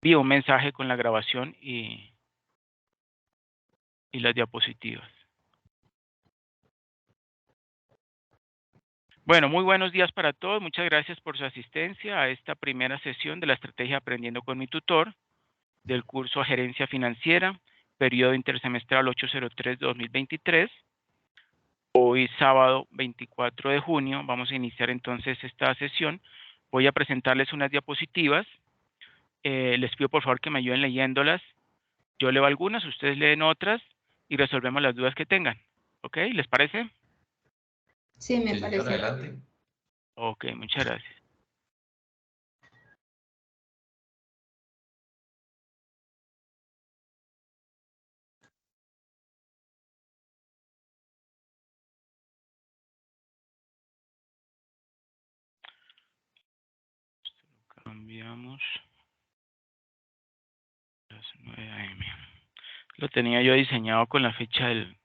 envío un mensaje con la grabación y las diapositivas. Bueno, muy buenos días para todos. Muchas gracias por su asistencia a esta primera sesión de la estrategia Aprendiendo con mi tutor del curso Gerencia Financiera, periodo intersemestral 803-2023. Hoy sábado 24 de junio vamos a iniciar entonces esta sesión. Voy a presentarles unas diapositivas. Les pido por favor que me ayuden leyéndolas. Yo leo algunas, ustedes leen otras y resolvemos las dudas que tengan. ¿Ok? ¿Les parece? Sí, me Sí, parece. señor, adelante. Ok, muchas gracias. Cambiamos las 9 a.m. Lo tenía yo diseñado con la fecha del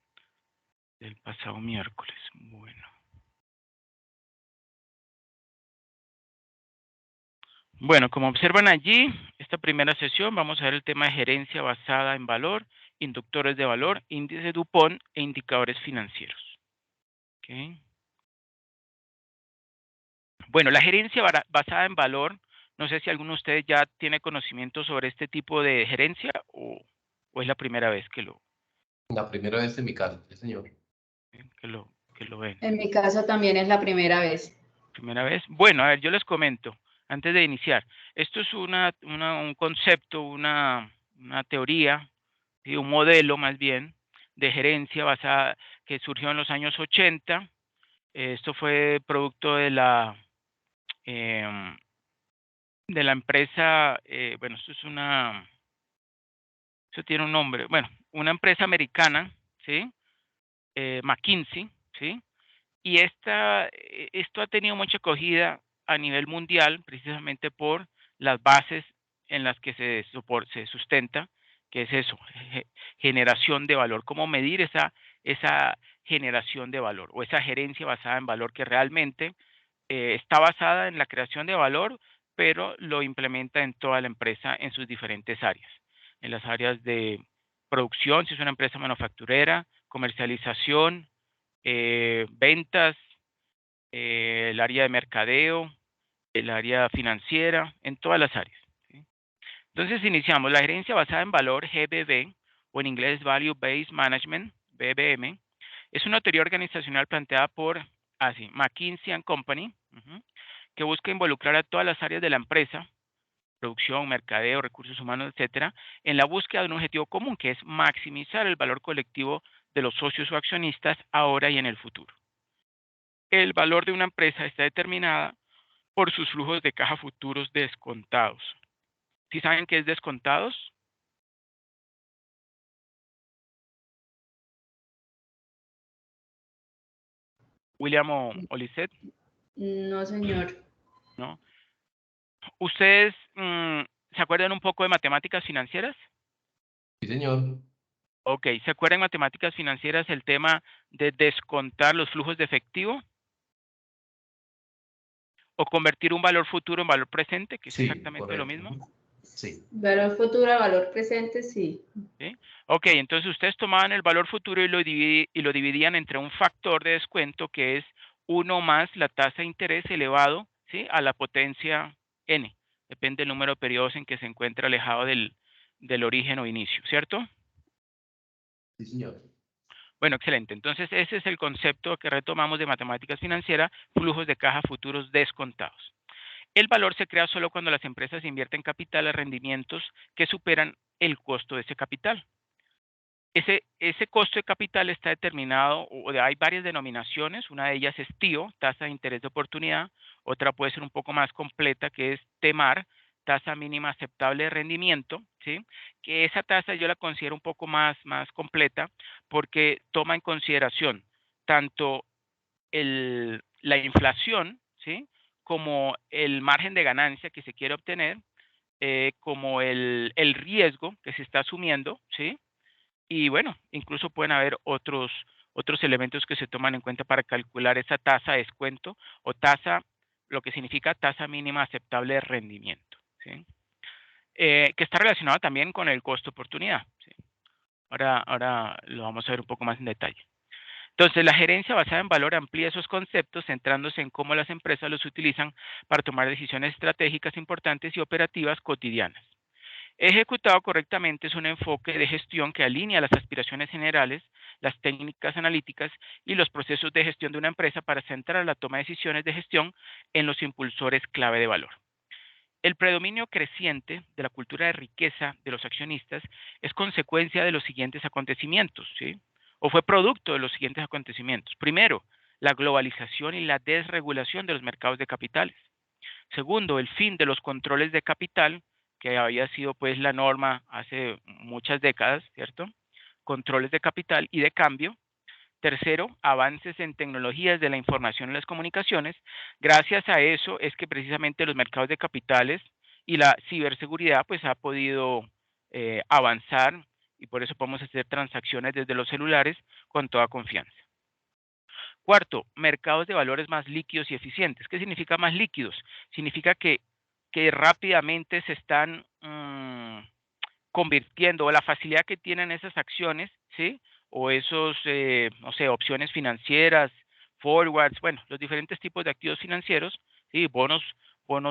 pasado miércoles. Bueno. Bueno, como observan allí, esta primera sesión vamos a ver el tema de gerencia basada en valor, inductores de valor, índice DuPont e indicadores financieros. ¿Okay? Bueno, la gerencia basada en valor, no sé si alguno de ustedes ya tiene conocimiento sobre este tipo de gerencia o es la primera vez que lo La primera vez en mi caso, sí, señor. ven. En mi caso también es la primera vez. ¿Primera vez? Bueno, a ver, yo les comento, antes de iniciar. Esto es un concepto, una teoría, ¿sí? Un modelo más bien, de gerencia basada, que surgió en los años 80. Esto fue producto de la empresa, bueno, eso tiene un nombre, bueno, una empresa americana, ¿sí? McKinsey, ¿sí? Y esto ha tenido mucha acogida a nivel mundial, precisamente por las bases en las que se sustenta, que es eso, generación de valor, cómo medir esa generación de valor o esa gerencia basada en valor que realmente está basada en la creación de valor, pero lo implementa en toda la empresa en sus diferentes áreas, en las áreas de producción, si es una empresa manufacturera, comercialización, ventas, el área de mercadeo, el área financiera, en todas las áreas. ¿Sí? Entonces iniciamos la gerencia basada en valor, GBB, o en inglés Value Based Management, BBM. Es una teoría organizacional planteada por McKinsey & Company, que busca involucrar a todas las áreas de la empresa, producción, mercadeo, recursos humanos, etcétera, en la búsqueda de un objetivo común, que es maximizar el valor colectivo de los socios o accionistas ahora y en el futuro. El valor de una empresa está determinada por sus flujos de caja futuros descontados. ¿Sí saben qué es descontados? William o Lisette, No, señor. ¿no? ¿Ustedes se acuerdan un poco de matemáticas financieras? Sí, señor. Ok, ¿se acuerdan en matemáticas financieras el tema de descontar los flujos de efectivo? ¿O convertir un valor futuro en valor presente, que es Sí, exactamente lo correcto. mismo? Sí. Valor futuro a valor presente, sí. ¿Sí? Ok, entonces ustedes tomaban el valor futuro y lo dividían entre un factor de descuento que es 1 más la tasa de interés elevado, ¿sí?, a la potencia n. Depende del número de periodos en que se encuentra alejado del origen o inicio, ¿cierto? Sí, señor. Bueno, excelente. Entonces ese es el concepto que retomamos de matemáticas financieras, flujos de caja futuros descontados. El valor se crea solo cuando las empresas invierten capital a rendimientos que superan el costo de ese capital. Ese costo de capital está determinado, hay varias denominaciones, una de ellas es TIO, tasa de interés de oportunidad, otra puede ser un poco más completa, que es TEMAR, tasa mínima aceptable de rendimiento, ¿sí? Que esa tasa yo la considero un poco más completa porque toma en consideración tanto la inflación, ¿sí?, como el margen de ganancia que se quiere obtener, como el riesgo que se está asumiendo, ¿sí? Y bueno, incluso pueden haber otros elementos que se toman en cuenta para calcular esa tasa de descuento o tasa, lo que significa tasa mínima aceptable de rendimiento, ¿sí? que está relacionado también con el costo-oportunidad. ¿Sí? Ahora lo vamos a ver un poco más en detalle. Entonces, la gerencia basada en valor amplía esos conceptos centrándose en cómo las empresas los utilizan para tomar decisiones estratégicas importantes y operativas cotidianas. Ejecutado correctamente es un enfoque de gestión que alinea las aspiraciones generales, las técnicas analíticas y los procesos de gestión de una empresa para centrar la toma de decisiones de gestión en los impulsores clave de valor. El predominio creciente de la cultura de riqueza de los accionistas es consecuencia de los siguientes acontecimientos, ¿sí? O fue producto de los siguientes acontecimientos. Primero, la globalización y la desregulación de los mercados de capitales. Segundo, el fin de los controles de capital, que había sido pues la norma hace muchas décadas, ¿cierto? Controles de capital y de cambio. Tercero, avances en tecnologías de la información y las comunicaciones. Gracias a eso es que precisamente los mercados de capitales y la ciberseguridad pues ha podido avanzar y por eso podemos hacer transacciones desde los celulares con toda confianza. Cuarto, mercados de valores más líquidos y eficientes. ¿Qué significa más líquidos? Significa que rápidamente se están convirtiendo, o la facilidad que tienen esas acciones, ¿sí? O esos, no sé, opciones financieras, forwards, bueno, los diferentes tipos de activos financieros, ¿sí? Bonos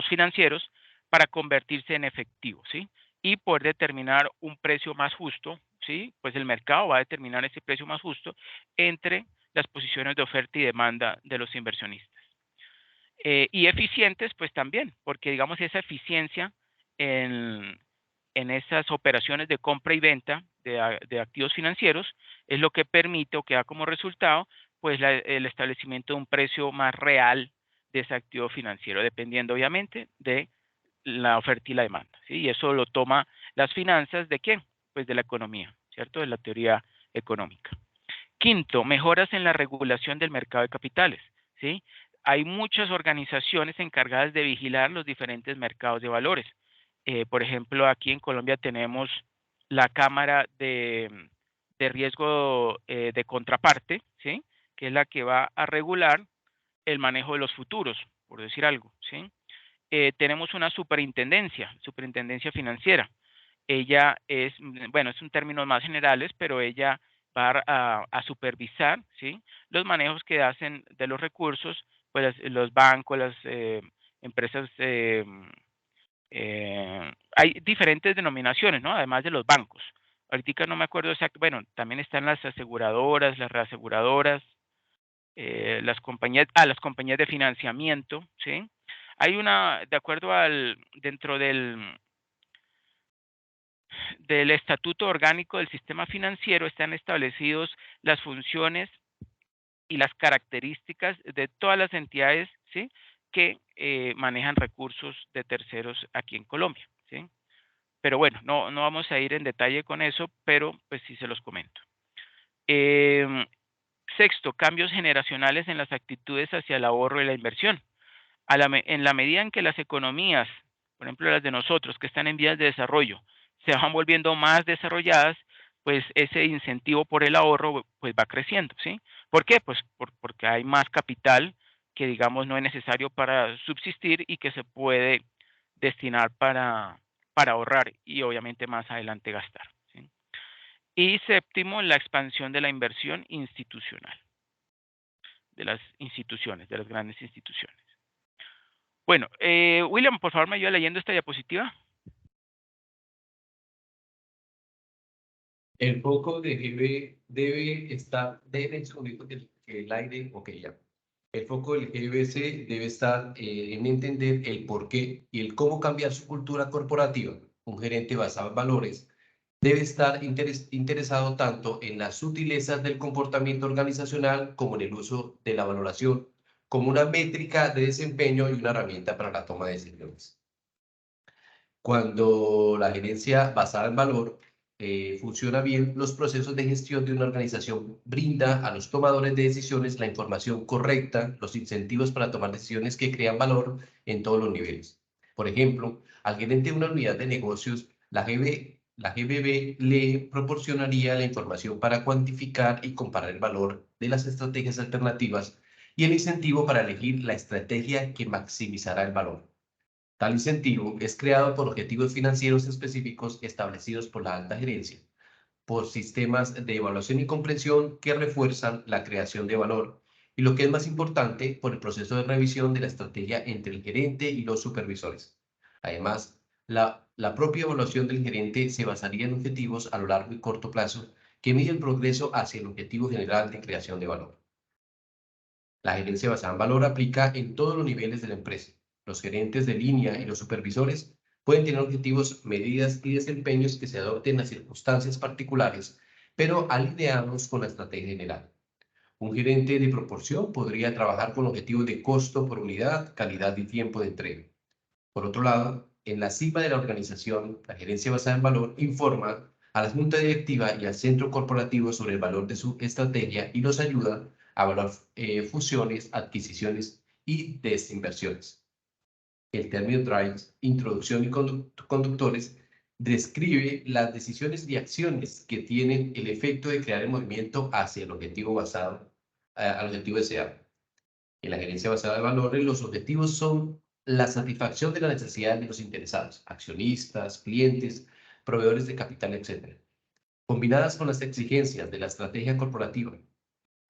financieros, para convertirse en efectivo, ¿sí? Y poder determinar un precio más justo, ¿sí? Pues el mercado va a determinar ese precio más justo entre las posiciones de oferta y demanda de los inversionistas. Y eficientes, pues también, porque digamos esa eficiencia en esas operaciones de compra y venta de activos financieros es lo que permite o que da como resultado pues el establecimiento de un precio más real de ese activo financiero, dependiendo obviamente de la oferta y la demanda, ¿sí? Y eso lo toma las finanzas ¿de quién? Pues de la economía, ¿cierto? De la teoría económica. Quinto, mejoras en la regulación del mercado de capitales, ¿sí? Hay muchas organizaciones encargadas de vigilar los diferentes mercados de valores. Por ejemplo, aquí en Colombia tenemos la Cámara de Riesgo de Contraparte, ¿sí? Que es la que va a regular el manejo de los futuros, por decir algo, ¿sí? Tenemos una superintendencia financiera. Ella es, bueno, es un término más generales, pero ella va a supervisar, ¿sí? Los manejos que hacen de los recursos, pues los bancos, las empresas, hay diferentes denominaciones, ¿no? Además de los bancos. Ahorita no me acuerdo exacto, bueno, también están las aseguradoras, las reaseguradoras, las compañías de financiamiento, ¿sí? Hay una, de acuerdo dentro del Estatuto Orgánico del Sistema Financiero, están establecidos las funciones y las características de todas las entidades, ¿sí? Que manejan recursos de terceros aquí en Colombia, ¿sí? Pero bueno, no vamos a ir en detalle con eso, pero pues sí se los comento. Sexto, cambios generacionales en las actitudes hacia el ahorro y la inversión. En la medida en que las economías, por ejemplo las de nosotros, que están en vías de desarrollo, se van volviendo más desarrolladas, pues ese incentivo por el ahorro pues va creciendo, ¿sí? ¿Por qué? Pues porque hay más capital que digamos no es necesario para subsistir y que se puede destinar para ahorrar y obviamente más adelante gastar, ¿sí? Y séptimo, la expansión de la inversión institucional, de las instituciones, de las grandes instituciones. Bueno, William, por favor, me ayuda leyendo esta diapositiva. El foco de GB debe estar, debe que el aire, ok, ya. El foco del GBC debe estar en entender el por qué y el cómo cambiar su cultura corporativa. Un gerente basado en valores debe estar interesado tanto en las sutilezas del comportamiento organizacional como en el uso de la valoración como una métrica de desempeño y una herramienta para la toma de decisiones. Cuando la gerencia basada en valor funciona bien, los procesos de gestión de una organización brinda a los tomadores de decisiones la información correcta, los incentivos para tomar decisiones que crean valor en todos los niveles. Por ejemplo, al gerente de una unidad de negocios, la GBB le proporcionaría la información para cuantificar y comparar el valor de las estrategias alternativas y el incentivo para elegir la estrategia que maximizará el valor. Tal incentivo es creado por objetivos financieros específicos establecidos por la alta gerencia, por sistemas de evaluación y comprensión que refuerzan la creación de valor y, lo que es más importante, por el proceso de revisión de la estrategia entre el gerente y los supervisores. Además, la propia evaluación del gerente se basaría en objetivos a lo largo y corto plazo que miden el progreso hacia el objetivo general de creación de valor. La gerencia basada en valor aplica en todos los niveles de la empresa. Los gerentes de línea y los supervisores pueden tener objetivos, medidas y desempeños que se adopten a circunstancias particulares, pero alineados con la estrategia general. Un gerente de proporción podría trabajar con objetivos de costo por unidad, calidad y tiempo de entrega. Por otro lado, en la cima de la organización, la gerencia basada en valor informa a la junta directiva y al centro corporativo sobre el valor de su estrategia y los ayuda a evaluar fusiones, adquisiciones y desinversiones. El término DRIVES, Introducción y Conductores, describe las decisiones y acciones que tienen el efecto de crear el movimiento hacia el objetivo basado, al objetivo deseado. En la gerencia basada en valores, los objetivos son la satisfacción de las necesidades de los interesados, accionistas, clientes, proveedores de capital, etc., combinadas con las exigencias de la estrategia corporativa.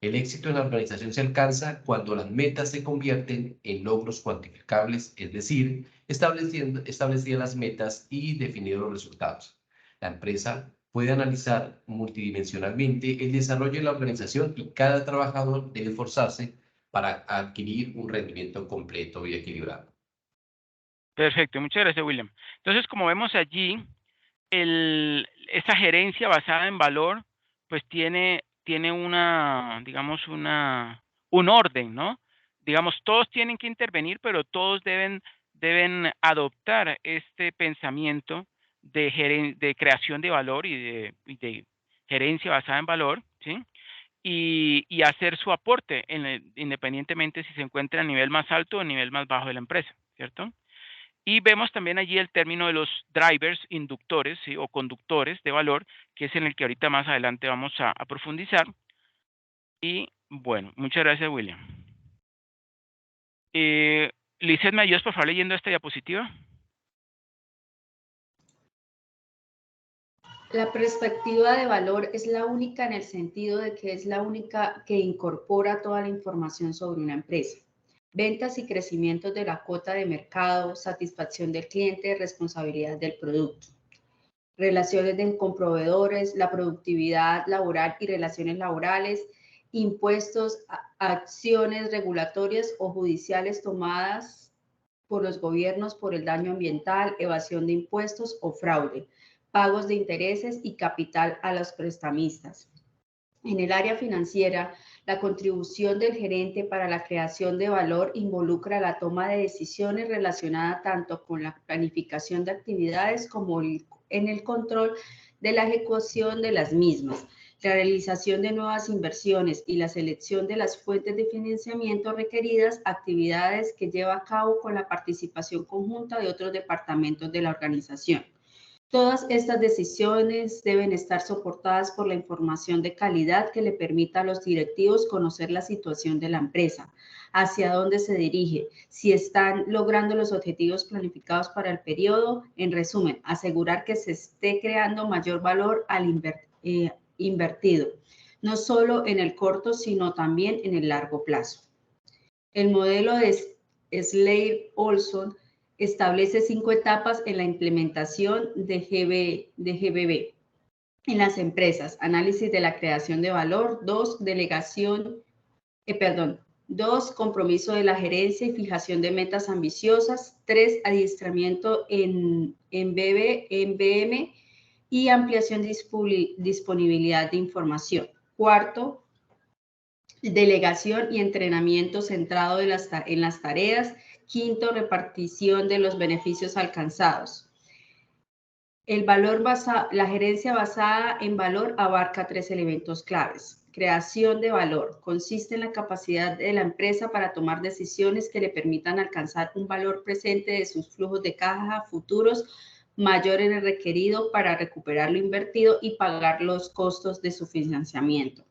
El éxito en la organización se alcanza cuando las metas se convierten en logros cuantificables, es decir, establecidas las metas y definidos los resultados. La empresa puede analizar multidimensionalmente el desarrollo de la organización y cada trabajador debe esforzarse para adquirir un rendimiento completo y equilibrado. Perfecto, muchas gracias, William. Entonces, como vemos allí, esa gerencia basada en valor, pues tiene una, digamos, un orden, ¿no? Digamos, todos tienen que intervenir, pero todos deben adoptar este pensamiento de creación de valor y de gerencia basada en valor, ¿sí? Y hacer su aporte, independientemente si se encuentra a nivel más alto o a nivel más bajo de la empresa, ¿cierto? Y vemos también allí el término de los drivers, inductores, ¿sí? O conductores de valor, que es en el que ahorita más adelante vamos a profundizar. Y bueno, muchas gracias, William. Lizeth, ¿me ayudas por favor leyendo esta diapositiva? La perspectiva de valor es la única en el sentido de que es la única que incorpora toda la información sobre una empresa. Ventas y crecimiento de la cuota de mercado, satisfacción del cliente, responsabilidad del producto. Relaciones con proveedores, la productividad laboral y relaciones laborales, impuestos, acciones regulatorias o judiciales tomadas por los gobiernos por el daño ambiental, evasión de impuestos o fraude, pagos de intereses y capital a los prestamistas. En el área financiera, la contribución del gerente para la creación de valor involucra la toma de decisiones relacionada tanto con la planificación de actividades como en el control de la ejecución de las mismas, la realización de nuevas inversiones y la selección de las fuentes de financiamiento requeridas, actividades que lleva a cabo con la participación conjunta de otros departamentos de la organización. Todas estas decisiones deben estar soportadas por la información de calidad que le permita a los directivos conocer la situación de la empresa, hacia dónde se dirige, si están logrando los objetivos planificados para el periodo. En resumen, asegurar que se esté creando mayor valor al invertido, no solo en el corto, sino también en el largo plazo. El modelo de Slayer-Olson establece 5 etapas en la implementación de GBB en las empresas. Análisis de la creación de valor. 2, compromiso de la gerencia y fijación de metas ambiciosas. 3, adiestramiento en BM y ampliación de disponibilidad de información. 4, delegación y entrenamiento centrado en las tareas. 5, repartición de los beneficios alcanzados. La gerencia basada en valor abarca 3 elementos claves. Creación de valor. Consiste en la capacidad de la empresa para tomar decisiones que le permitan alcanzar un valor presente de sus flujos de caja futuros mayor en el requerido para recuperar lo invertido y pagar los costos de su financiamiento.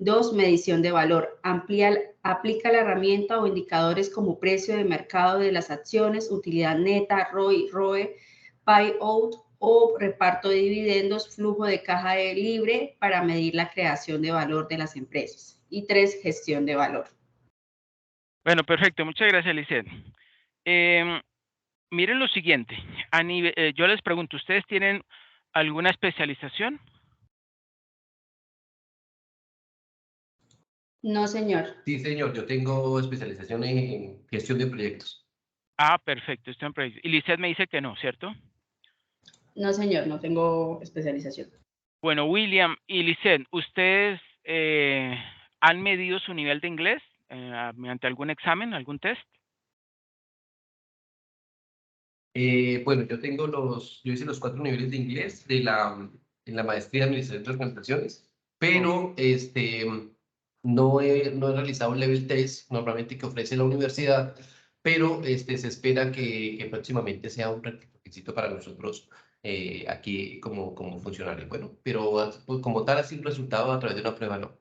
2. Medición de valor. Aplica la herramienta o indicadores como precio de mercado de las acciones, utilidad neta, ROI, ROE, payout o reparto de dividendos, flujo de caja libre para medir la creación de valor de las empresas. Y 3. Gestión de valor. Bueno, perfecto. Muchas gracias, Lisset. Miren lo siguiente. Yo les pregunto, ¿ustedes tienen alguna especialización? No, señor. Sí, señor, yo tengo especialización en gestión de proyectos. Ah, perfecto. Estoy en proyectos. Y Lisset me dice que no, ¿cierto? No, señor, no tengo especialización. Bueno, William y Lisset, ¿ustedes han medido su nivel de inglés mediante algún examen, algún test? Bueno, yo hice los 4 niveles de inglés en la maestría de Administración de Transportaciones, pero no he realizado un level test normalmente que ofrece la universidad, pero se espera que próximamente sea un requisito para nosotros aquí como funcionarios. Bueno, pero pues, como tal, así un resultado a través de una prueba, no.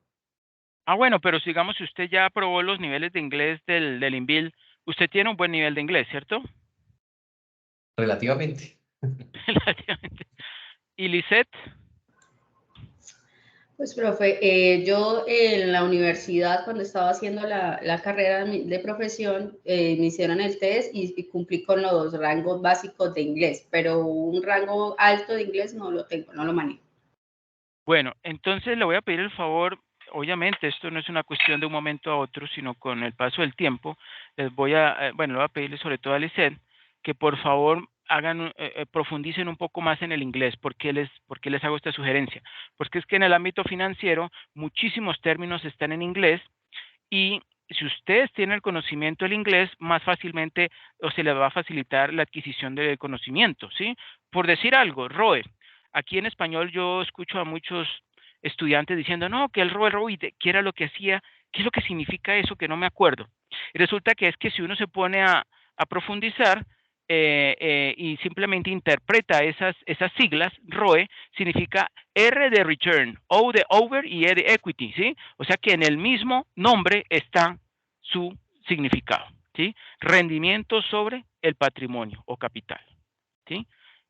Ah, bueno, pero digamos, si usted ya aprobó los niveles de inglés del INVIL, usted tiene un buen nivel de inglés, ¿cierto? Relativamente. Relativamente. ¿Y Lisset? Pues, profe, yo en la universidad, cuando estaba haciendo la carrera de profesión, me hicieron el test y cumplí con los rangos básicos de inglés, pero un rango alto de inglés no lo tengo, no lo manejo. Bueno, entonces le voy a pedir el favor, obviamente esto no es una cuestión de un momento a otro, sino con el paso del tiempo, le voy a pedirle sobre todo a Lisset que por favor profundicen un poco más en el inglés. ¿Por qué les hago esta sugerencia? Porque es que en el ámbito financiero muchísimos términos están en inglés y si ustedes tienen el conocimiento del inglés, más fácilmente o se les va a facilitar la adquisición del conocimiento, ¿sí? Por decir algo, ROE. Aquí en español yo escucho a muchos estudiantes diciendo, no, que el ROE, que era lo que hacía, ¿qué es lo que significa eso? Que no me acuerdo. Y resulta que es que si uno se pone a profundizar y simplemente interpreta esas siglas, ROE significa R de return, O de over y E de equity, ¿sí? O sea que en el mismo nombre está su significado, ¿sí? Rendimiento sobre el patrimonio o capital, ¿sí?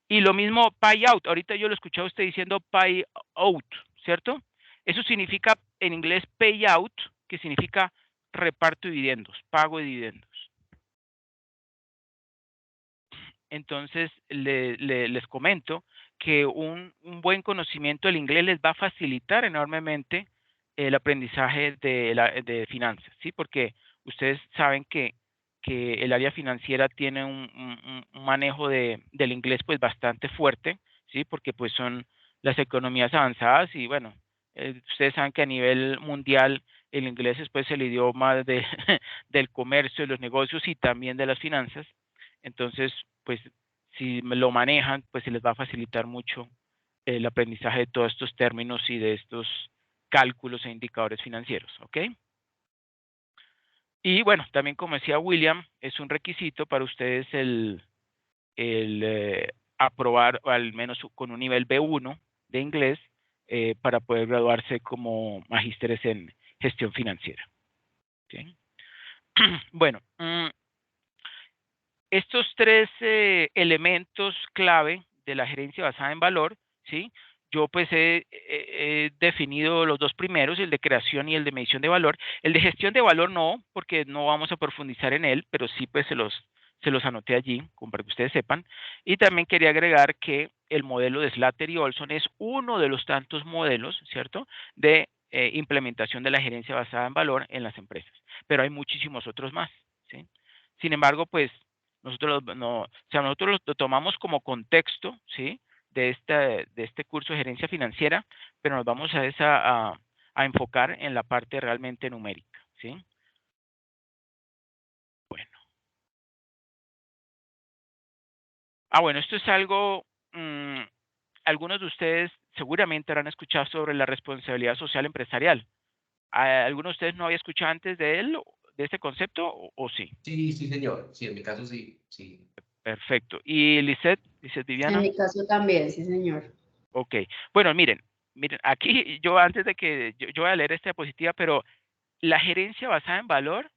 Y lo mismo payout, ahorita yo lo escuchaba usted diciendo payout, ¿cierto? Eso significa en inglés payout, que significa reparto de dividendos, pago de dividendos. Entonces, les comento que un buen conocimiento del inglés les va a facilitar enormemente el aprendizaje de finanzas, ¿sí? Porque ustedes saben que el área financiera tiene un manejo del inglés pues bastante fuerte, ¿sí? Porque pues son las economías avanzadas y bueno, ustedes saben que a nivel mundial el inglés es pues el idioma del comercio, de los negocios y también de las finanzas. Entonces, pues si lo manejan, pues se les va a facilitar mucho el aprendizaje de todos estos términos y de estos cálculos e indicadores financieros, ¿ok? Y bueno, también como decía William, es un requisito para ustedes el aprobar al menos con un nivel B1 de inglés para poder graduarse como magísteres en gestión financiera. ¿Okay? Bueno, estos 3 elementos clave de la gerencia basada en valor, ¿sí? Yo pues he definido los 2 primeros, el de creación y el de medición de valor. El de gestión de valor no, porque no vamos a profundizar en él, pero sí pues se los anoté allí, como para que ustedes sepan. Y también quería agregar que el modelo de Slater y Olson es uno de los tantos modelos, ¿cierto?, de implementación de la gerencia basada en valor en las empresas. Pero hay muchísimos otros más, ¿sí? Sin embargo, pues nosotros lo tomamos como contexto, ¿sí? De este curso de gerencia financiera, pero nos vamos a enfocar en la parte realmente numérica, ¿sí? Bueno. Bueno, esto es algo, algunos de ustedes seguramente habrán escuchado sobre la responsabilidad social empresarial. ¿Alguno de ustedes no había escuchado antes de él, de este concepto, o sí? Sí, sí, señor. Sí, en mi caso sí, sí. Perfecto. ¿Y Lisset En Viviana? mi caso también, sí, señor. Ok. Bueno, miren, miren, aquí yo antes de que yo voy a leer esta diapositiva, pero la gerencia basada en valor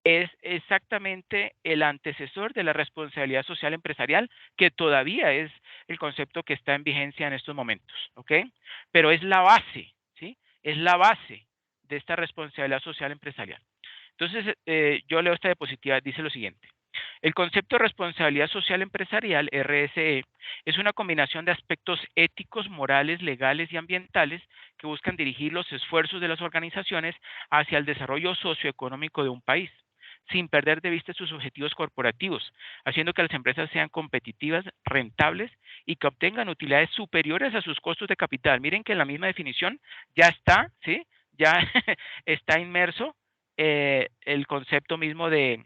es exactamente el antecesor de la responsabilidad social empresarial, que todavía es el concepto que está en vigencia en estos momentos, ¿ok? Pero es la base, ¿sí? Es la base de esta responsabilidad social empresarial. Entonces, yo leo esta diapositiva, dice lo siguiente. El concepto de responsabilidad social empresarial, RSE, es una combinación de aspectos éticos, morales, legales y ambientales que buscan dirigir los esfuerzos de las organizaciones hacia el desarrollo socioeconómico de un país, sin perder de vista sus objetivos corporativos, haciendo que las empresas sean competitivas, rentables y que obtengan utilidades superiores a sus costos de capital. Miren que en la misma definición ya está, ¿sí? Ya está inmerso el concepto mismo de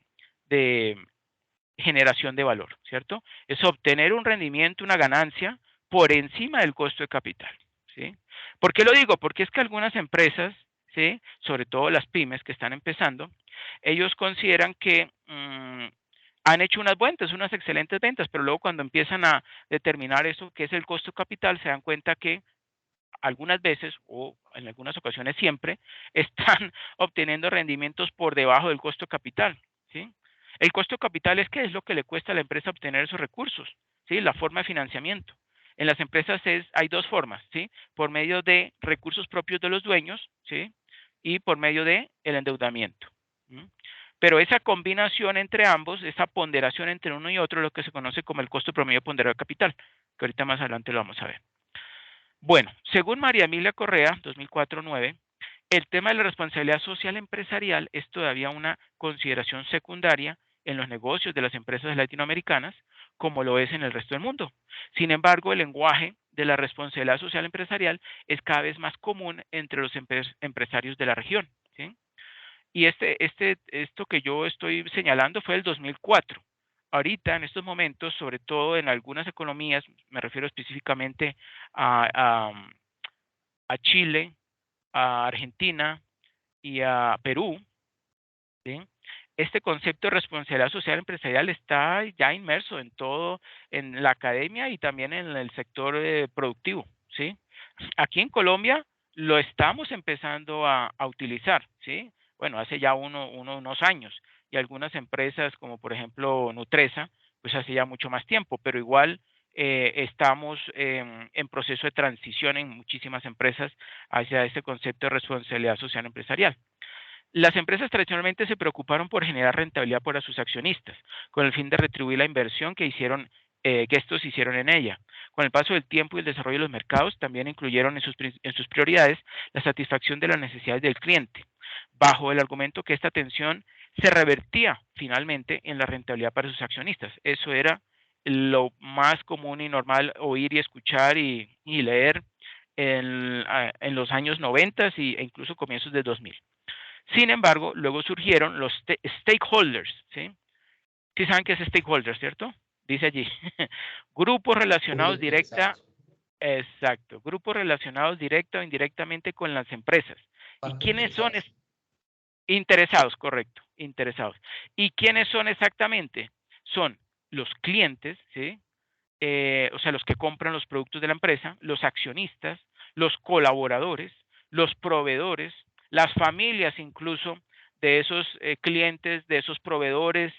generación de valor, ¿cierto? Es obtener un rendimiento, una ganancia por encima del costo de capital, ¿sí? ¿Por qué lo digo? Porque es que algunas empresas, ¿sí? Sobre todo las pymes que están empezando, ellos consideran que han hecho unas ventas, unas excelentes ventas, pero luego cuando empiezan a determinar eso, que es el costo de capital, se dan cuenta que algunas veces o en algunas ocasiones siempre están obteniendo rendimientos por debajo del costo de capital, ¿sí? El costo de capital es qué es lo que le cuesta a la empresa obtener esos recursos, ¿sí? La forma de financiamiento. En las empresas hay dos formas, ¿sí? Por medio de recursos propios de los dueños, ¿sí? Y por medio de el endeudamiento. ¿Sí? Pero esa combinación entre ambos, esa ponderación entre uno y otro, es lo que se conoce como el costo promedio ponderado de capital, que ahorita más adelante lo vamos a ver. Bueno, según María Emilia Correa, 2004-9, el tema de la responsabilidad social empresarial es todavía una consideración secundaria en los negocios de las empresas latinoamericanas, como lo es en el resto del mundo. Sin embargo, el lenguaje de la responsabilidad social empresarial es cada vez más común entre los empresarios de la región, ¿sí? Y esto que yo estoy señalando fue el 2004. Ahorita, en estos momentos, sobre todo en algunas economías, me refiero específicamente a, a Chile, a Argentina y a Perú, ¿sí? Este concepto de responsabilidad social empresarial está ya inmerso en todo, en la academia y también en el sector productivo, ¿sí? Aquí en Colombia lo estamos empezando a utilizar, ¿sí? Bueno, hace ya unos años. Y algunas empresas, como por ejemplo Nutresa, pues hace ya mucho más tiempo, pero igual estamos en proceso de transición en muchísimas empresas hacia este concepto de responsabilidad social empresarial. Las empresas tradicionalmente se preocuparon por generar rentabilidad para sus accionistas, con el fin de retribuir la inversión que estos hicieron en ella. Con el paso del tiempo y el desarrollo de los mercados, también incluyeron en sus prioridades la satisfacción de las necesidades del cliente, bajo el argumento que esta atención se revertía finalmente en la rentabilidad para sus accionistas. Eso era lo más común y normal oír y escuchar y leer en los años 90 e incluso comienzos de 2000. Sin embargo, luego surgieron los stakeholders, ¿sí? ¿Sí saben qué es stakeholders, cierto? Dice allí, grupos relacionados directa, Interesados. exacto, grupos relacionados directa o indirectamente con las empresas. ¿Y Parte quiénes son? interesados. Interesados, correcto, interesados. ¿Y quiénes son exactamente? Son los clientes, ¿sí? O sea, los que compran los productos de la empresa, los accionistas, los colaboradores, los proveedores, las familias incluso de esos clientes, de esos proveedores,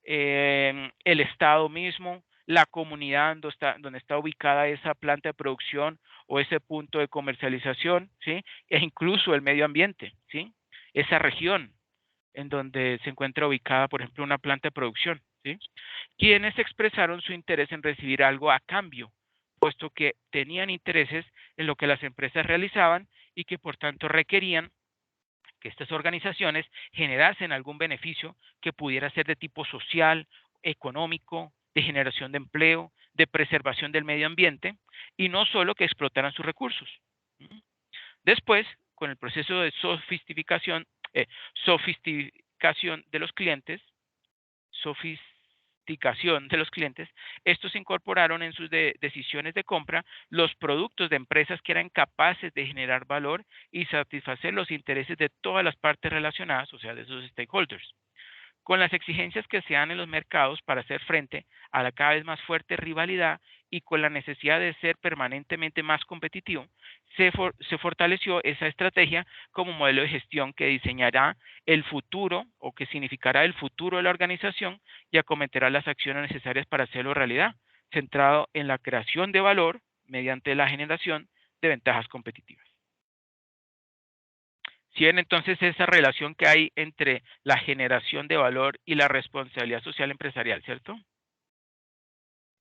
el Estado mismo, la comunidad donde está ubicada esa planta de producción o ese punto de comercialización, ¿sí? E incluso el medio ambiente, ¿sí? Esa región en donde se encuentra ubicada, por ejemplo, una planta de producción, ¿sí? Quienes expresaron su interés en recibir algo a cambio, puesto que tenían intereses en lo que las empresas realizaban y que por tanto requerían que estas organizaciones generasen algún beneficio que pudiera ser de tipo social, económico, de generación de empleo, de preservación del medio ambiente y no solo que explotaran sus recursos. Después, con el proceso de sofisticación de los clientes, sofisticación de los clientes, estos incorporaron en sus decisiones de compra los productos de empresas que eran capaces de generar valor y satisfacer los intereses de todas las partes relacionadas, o sea, de esos stakeholders. con las exigencias que se dan en los mercados para hacer frente a la cada vez más fuerte rivalidad y con la necesidad de ser permanentemente más competitivo, se fortaleció esa estrategia como modelo de gestión que diseñará el futuro o que significará el futuro de la organización y acometerá las acciones necesarias para hacerlo realidad, centrado en la creación de valor mediante la generación de ventajas competitivas. Si ven entonces esa relación que hay entre la generación de valor y la responsabilidad social empresarial, ¿cierto?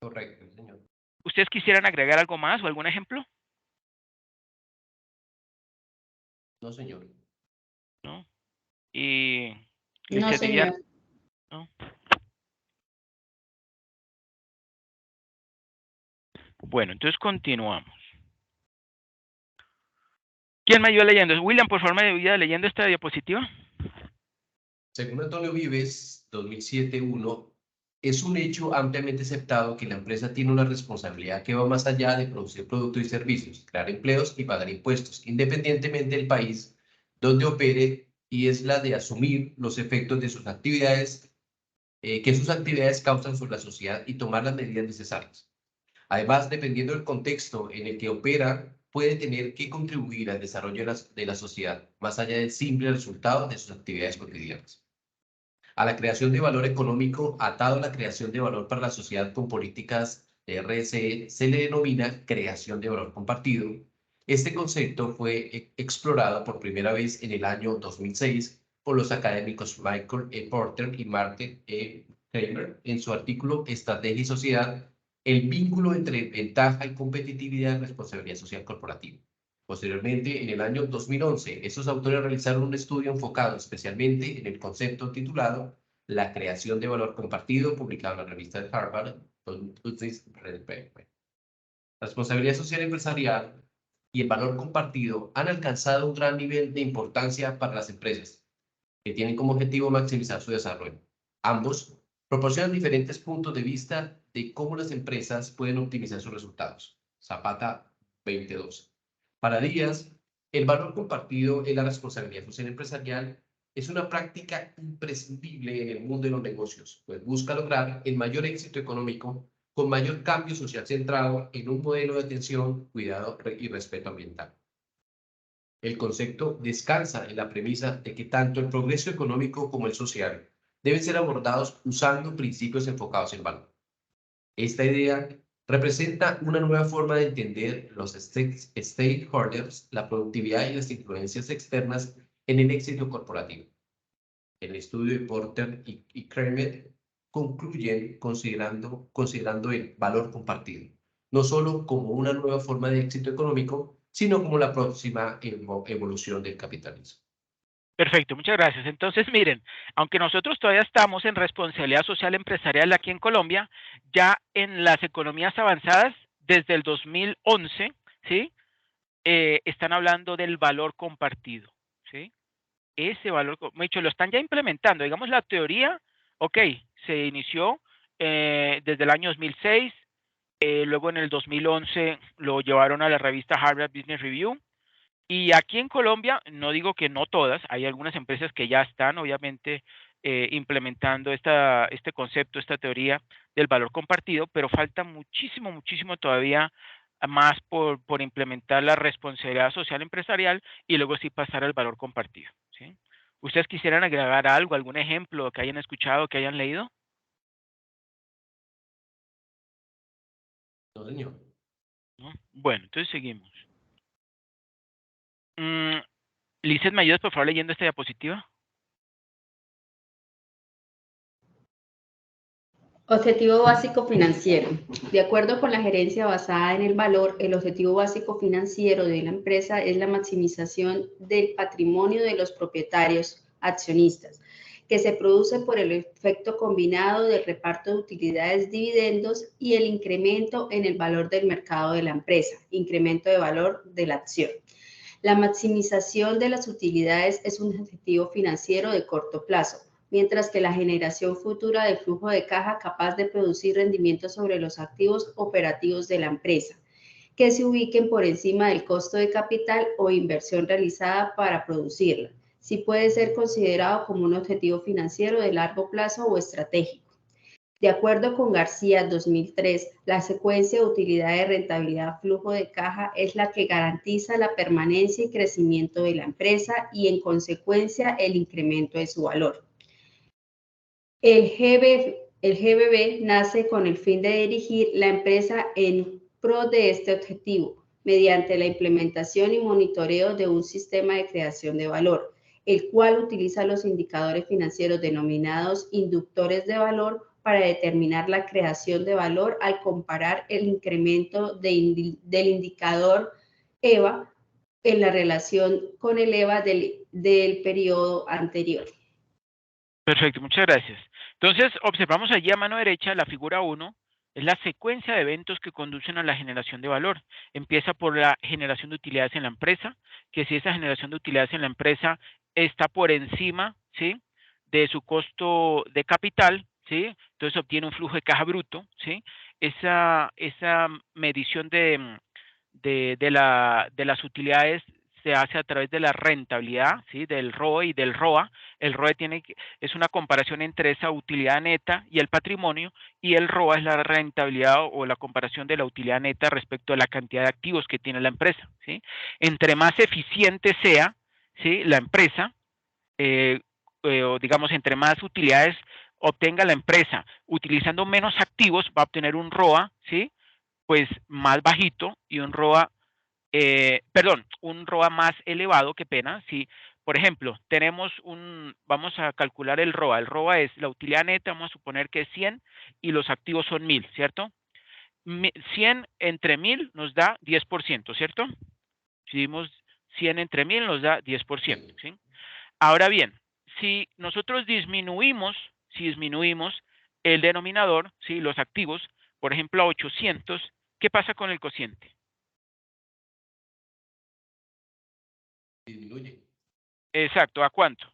Correcto, señor. ¿Ustedes quisieran agregar algo más o algún ejemplo? No, señor. ¿No? Y No, Lizeth, señor. Vivian, ¿no? Bueno, entonces continuamos. ¿Quién me ayuda leyendo? William, por favor, me ayuda leyendo esta diapositiva. Según Antonio Vives, 2007-1, es un hecho ampliamente aceptado que la empresa tiene una responsabilidad que va más allá de producir productos y servicios, crear empleos y pagar impuestos, independientemente del país donde opere, y es la de asumir los efectos de sus actividades, que sus actividades causan sobre la sociedad y tomar las medidas necesarias. Además, dependiendo del contexto en el que opera, puede tener que contribuir al desarrollo de la sociedad, más allá del simple resultado de sus actividades cotidianas. A la creación de valor económico atado a la creación de valor para la sociedad con políticas de RSE se le denomina creación de valor compartido. Este concepto fue explorado por primera vez en el año 2006 por los académicos Michael E. Porter y Martin E. Kramer en su artículo Estrategia y Sociedad, el vínculo entre ventaja y competitividad y responsabilidad social corporativa. Posteriormente, en el año 2011, estos autores realizaron un estudio enfocado especialmente en el concepto titulado La creación de valor compartido, publicado en la revista de Harvard. La responsabilidad social empresarial y el valor compartido han alcanzado un gran nivel de importancia para las empresas, que tienen como objetivo maximizar su desarrollo. Ambos proporcionan diferentes puntos de vista de cómo las empresas pueden optimizar sus resultados. Zapata 2012. Para Díaz, el valor compartido en la responsabilidad social empresarial es una práctica imprescindible en el mundo de los negocios, pues busca lograr el mayor éxito económico con mayor cambio social centrado en un modelo de atención, cuidado y respeto ambiental. El concepto descansa en la premisa de que tanto el progreso económico como el social deben ser abordados usando principios enfocados en valor. Esta idea representa una nueva forma de entender los stakeholders, la productividad y las influencias externas en el éxito corporativo. El estudio de Porter y Kramer concluyen considerando el valor compartido, no solo como una nueva forma de éxito económico, sino como la próxima evolución del capitalismo. Perfecto, muchas gracias. Entonces, miren, aunque nosotros todavía estamos en responsabilidad social empresarial aquí en Colombia, ya en las economías avanzadas, desde el 2011, ¿sí? Están hablando del valor compartido, ¿sí? Ese valor, de hecho, lo están ya implementando. Digamos, la teoría, ok, se inició desde el año 2006, luego en el 2011 lo llevaron a la revista Harvard Business Review, y aquí en Colombia, no digo que no todas, hay algunas empresas que ya están obviamente implementando este concepto, esta teoría del valor compartido, pero falta muchísimo, muchísimo todavía más por implementar la responsabilidad social empresarial y luego sí pasar al valor compartido, ¿sí? ¿Ustedes quisieran agregar algo, algún ejemplo que hayan escuchado, que hayan leído? No, señor. ¿No? Bueno, entonces seguimos. Lizeth, ¿me ayudas por favor leyendo esta diapositiva? Objetivo básico financiero. De acuerdo con la gerencia basada en el valor, el objetivo básico financiero de la empresa es la maximización del patrimonio de los propietarios accionistas, que se produce por el efecto combinado del reparto de utilidades, dividendos y el incremento en el valor del mercado de la empresa, incremento de valor de la acción. La maximización de las utilidades es un objetivo financiero de corto plazo, mientras que la generación futura de flujo de caja capaz de producir rendimientos sobre los activos operativos de la empresa, que se ubiquen por encima del costo de capital o inversión realizada para producirla, si puede ser considerado como un objetivo financiero de largo plazo o estratégico. De acuerdo con García 2003, la secuencia de utilidad de rentabilidad flujo de caja es la que garantiza la permanencia y crecimiento de la empresa y en consecuencia el incremento de su valor. El GBB nace con el fin de dirigir la empresa en pro de este objetivo mediante la implementación y monitoreo de un sistema de creación de valor, el cual utiliza los indicadores financieros denominados inductores de valor para determinar la creación de valor al comparar el incremento del indicador EVA en la relación con el EVA del periodo anterior. Perfecto, muchas gracias. Entonces, observamos allí a mano derecha la figura 1, es la secuencia de eventos que conducen a la generación de valor. Empieza por la generación de utilidades en la empresa, que si esa generación de utilidades en la empresa está por encima, ¿sí?, de su costo de capital, ¿sí?, entonces obtiene un flujo de caja bruto, ¿sí? Esa medición de las utilidades se hace a través de la rentabilidad, ¿sí?, del ROE y del ROA. El ROE es una comparación entre esa utilidad neta y el patrimonio, y el ROA es la rentabilidad o la comparación de la utilidad neta respecto a la cantidad de activos que tiene la empresa, ¿sí? Entre más eficiente sea, ¿sí?, la empresa, o digamos, entre más utilidades obtenga la empresa utilizando menos activos, va a obtener un ROA, ¿sí?, pues más bajito, y un ROA un ROA más elevado, qué pena. Si, por ejemplo, vamos a calcular el ROA. El ROA es la utilidad neta, vamos a suponer que es 100 y los activos son 1000, ¿cierto? 100 entre 1000 nos da 10%, ¿cierto? Si dimos 100 entre 1000 nos da 10%, ¿sí? Ahora bien, si nosotros disminuimos el denominador, ¿sí?, los activos, por ejemplo, a 800, ¿qué pasa con el cociente? Disminuye Exacto, ¿a cuánto?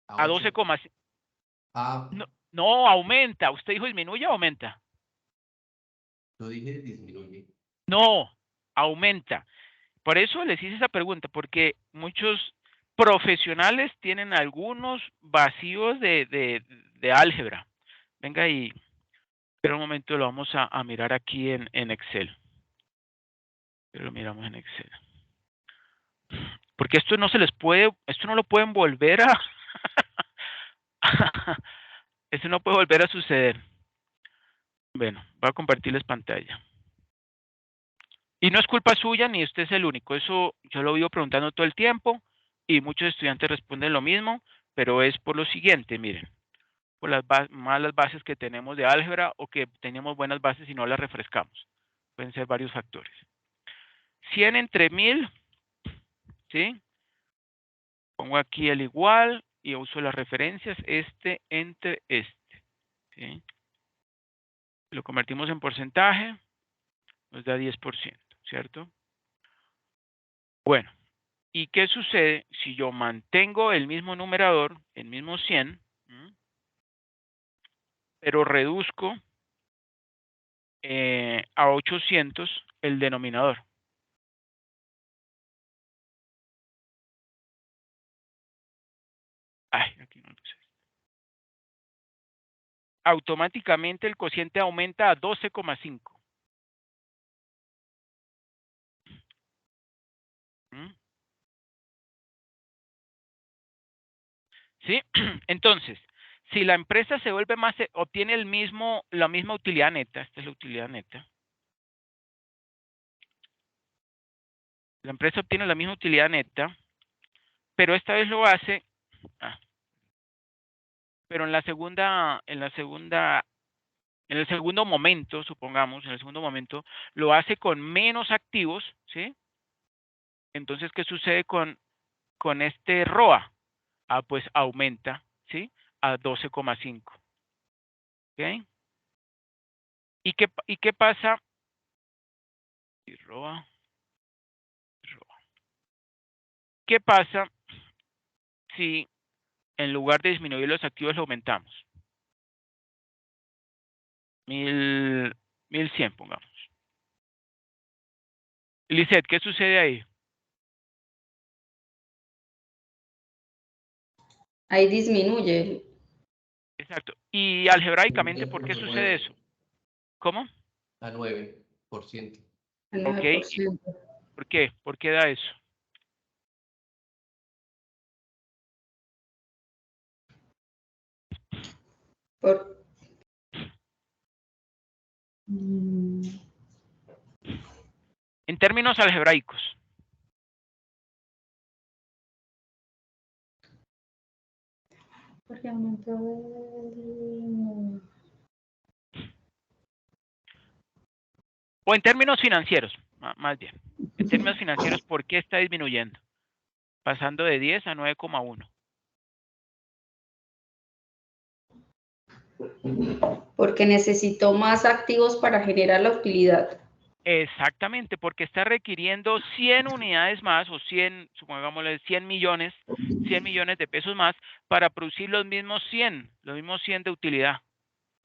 a A 8. 12,5. Ah, No, no, aumenta. ¿Usted dijo disminuye o aumenta? yo dije disminuye. No, aumenta. Por eso les hice esa pregunta, porque muchos profesionales tienen algunos vacíos de álgebra. Venga, y espera un momento, lo vamos a mirar aquí en Excel. Pero lo miramos en Excel. Porque esto no lo pueden volver a... esto no puede volver a suceder. Bueno, voy a compartirles pantalla. Y no es culpa suya ni usted es el único. Eso yo lo vivo preguntando todo el tiempo y muchos estudiantes responden lo mismo, pero es por lo siguiente, miren, por las malas bases que tenemos de álgebra, o que teníamos buenas bases y no las refrescamos. Pueden ser varios factores. 100 entre 1000, ¿sí? Pongo aquí el igual y uso las referencias, este entre este, ¿sí? Lo convertimos en porcentaje, nos da 10%, ¿cierto? Bueno, ¿y qué sucede si yo mantengo el mismo numerador, el mismo 100, pero reduzco a 800 el denominador? Ay, aquí no lo puse. Automáticamente el cociente aumenta a 12,5. ¿Sí? Entonces, si la empresa se vuelve más, obtiene la misma utilidad neta, esta es la utilidad neta. La empresa obtiene la misma utilidad neta, pero esta vez lo hace, pero en el segundo momento, supongamos, en el segundo momento, lo hace con menos activos, ¿sí? Entonces, ¿qué sucede con este ROA? Pues aumenta, ¿sí?, a 12,5. ¿Ok? ¿Y qué pasa? ROA. ¿Qué pasa si en lugar de disminuir los activos lo aumentamos? 1100, pongamos. Lisette, ¿qué sucede ahí? Ahí disminuye. Exacto. Y algebraicamente, ¿por qué sucede eso? ¿Cómo? A 9%. El Ok. 9%. ¿Por qué? ¿Por qué da eso? Por, En términos algebraicos. porque aumentó el... O en términos financieros, más bien. En términos financieros, ¿por qué está disminuyendo? Pasando de 10 a 9,1. Porque necesitó más activos para generar la utilidad. Exactamente, porque está requiriendo 100 unidades más o 100, supongámosle 100 millones de pesos más para producir los mismos 100 de utilidad,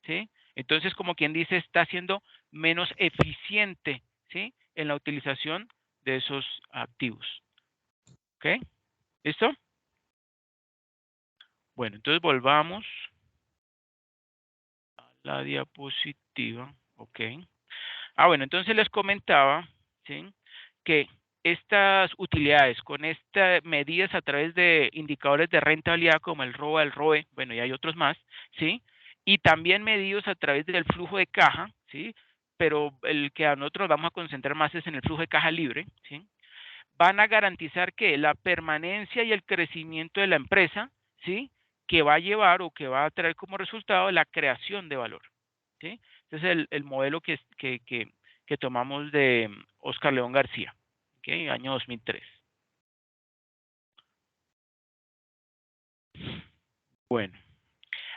¿sí? Entonces, como quien dice, está siendo menos eficiente, ¿sí? En la utilización de esos activos. ¿Ok? ¿Listo? Bueno, entonces volvamos a la diapositiva. Ok. Bueno, entonces les comentaba, ¿sí? Que estas utilidades con estas medidas a través de indicadores de rentabilidad como el ROA, el ROE, bueno, y hay otros más, ¿sí? Y también medidos a través del flujo de caja, ¿sí? Pero el que a nosotros vamos a concentrar más es en el flujo de caja libre, ¿sí? Van a garantizar que la permanencia y el crecimiento de la empresa, ¿sí? Que va a llevar o que va a traer como resultado la creación de valor, ¿sí? Ese es el modelo que tomamos de Oscar León García, ¿okay? Año 2003. Bueno,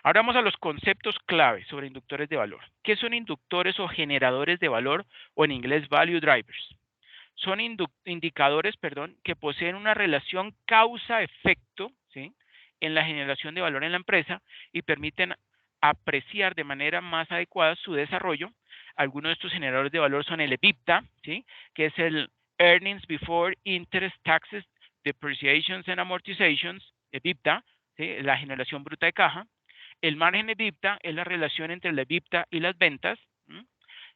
ahora vamos a los conceptos clave sobre inductores de valor. ¿Qué son inductores o generadores de valor o en inglés value drivers? Son indicadores, que poseen una relación causa-efecto, ¿sí? En la generación de valor en la empresa y permiten apreciar de manera más adecuada su desarrollo. Algunos de estos generadores de valor son el EBITDA, ¿sí? Que es el Earnings Before Interest, Taxes, Depreciations and Amortizations, EBITDA, ¿sí? La generación bruta de caja. El margen EBITDA es la relación entre la EBITDA y las ventas. ¿Sí?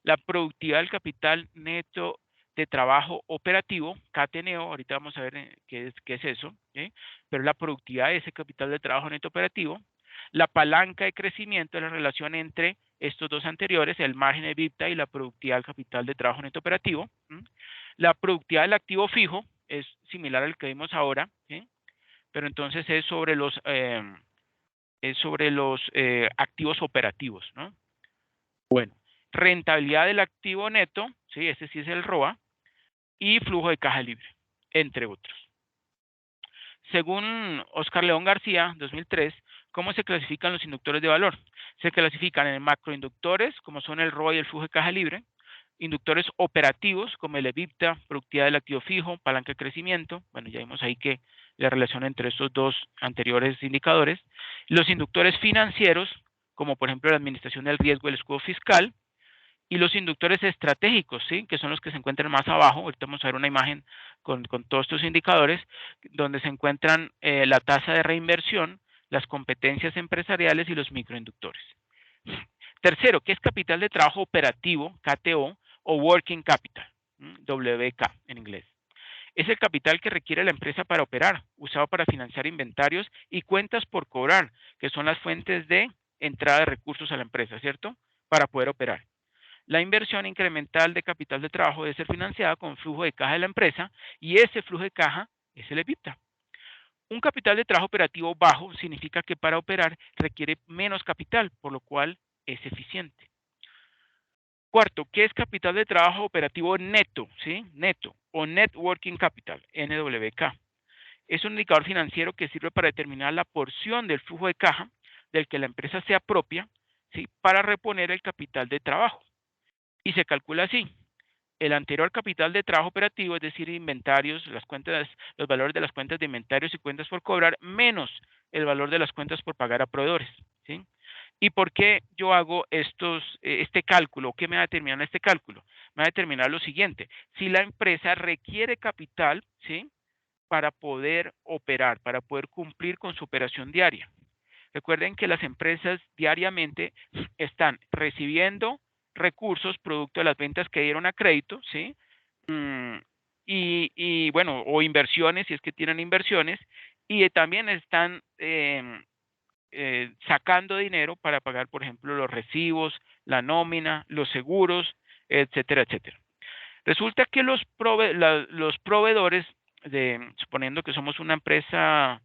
La productividad del capital neto de trabajo operativo, KTNO, ahorita vamos a ver qué es eso, ¿sí? Pero la productividad de ese capital de trabajo neto operativo, la palanca de crecimiento es la relación entre estos dos anteriores, el margen de EBITDA y la productividad del capital de trabajo neto operativo. ¿Sí? La productividad del activo fijo es similar al que vimos ahora, ¿sí? Pero entonces es sobre los activos operativos, ¿no? Bueno, rentabilidad del activo neto, ¿sí? Ese sí es el ROA, y flujo de caja libre, entre otros. Según Oscar León García, 2003, ¿cómo se clasifican los inductores de valor? Se clasifican en macroinductores, como son el ROA y el flujo de caja libre, inductores operativos, como el EBITDA, productividad del activo fijo, palanca de crecimiento, bueno, ya vimos ahí que la relación entre estos dos anteriores indicadores, los inductores financieros, como por ejemplo la administración del riesgo y el escudo fiscal, y los inductores estratégicos, ¿sí? Que son los que se encuentran más abajo. Ahorita vamos a ver una imagen con todos estos indicadores, donde se encuentran la tasa de reinversión, las competencias empresariales y los microinductores. Tercero, ¿qué es capital de trabajo operativo, KTO, o Working Capital, WK en inglés? Es el capital que requiere la empresa para operar, usado para financiar inventarios y cuentas por cobrar, que son las fuentes de entrada de recursos a la empresa, ¿cierto? Para poder operar. La inversión incremental de capital de trabajo debe ser financiada con flujo de caja de la empresa y ese flujo de caja es el EBITDA. Un capital de trabajo operativo bajo significa que para operar requiere menos capital, por lo cual es eficiente. Cuarto, ¿qué es capital de trabajo operativo neto? ¿Sí? Neto o Net Working Capital, NWK. Es un indicador financiero que sirve para determinar la porción del flujo de caja del que la empresa se apropia, ¿sí? Para reponer el capital de trabajo. Y se calcula así. El anterior capital de trabajo operativo, es decir, inventarios, las cuentas, los valores de las cuentas de inventarios y cuentas por cobrar, menos el valor de las cuentas por pagar a proveedores, ¿sí? ¿Y por qué yo hago este cálculo? ¿Qué me va a determinar este cálculo? Me va a determinar lo siguiente. Si la empresa requiere capital, ¿sí? para poder operar, para poder cumplir con su operación diaria. Recuerden que las empresas diariamente están recibiendo recursos producto de las ventas que dieron a crédito, ¿sí? Mm, bueno, o inversiones, si es que tienen inversiones, y también están sacando dinero para pagar, por ejemplo, los recibos, la nómina, los seguros, etcétera, etcétera. Resulta que los proveedores, suponiendo que somos una empresa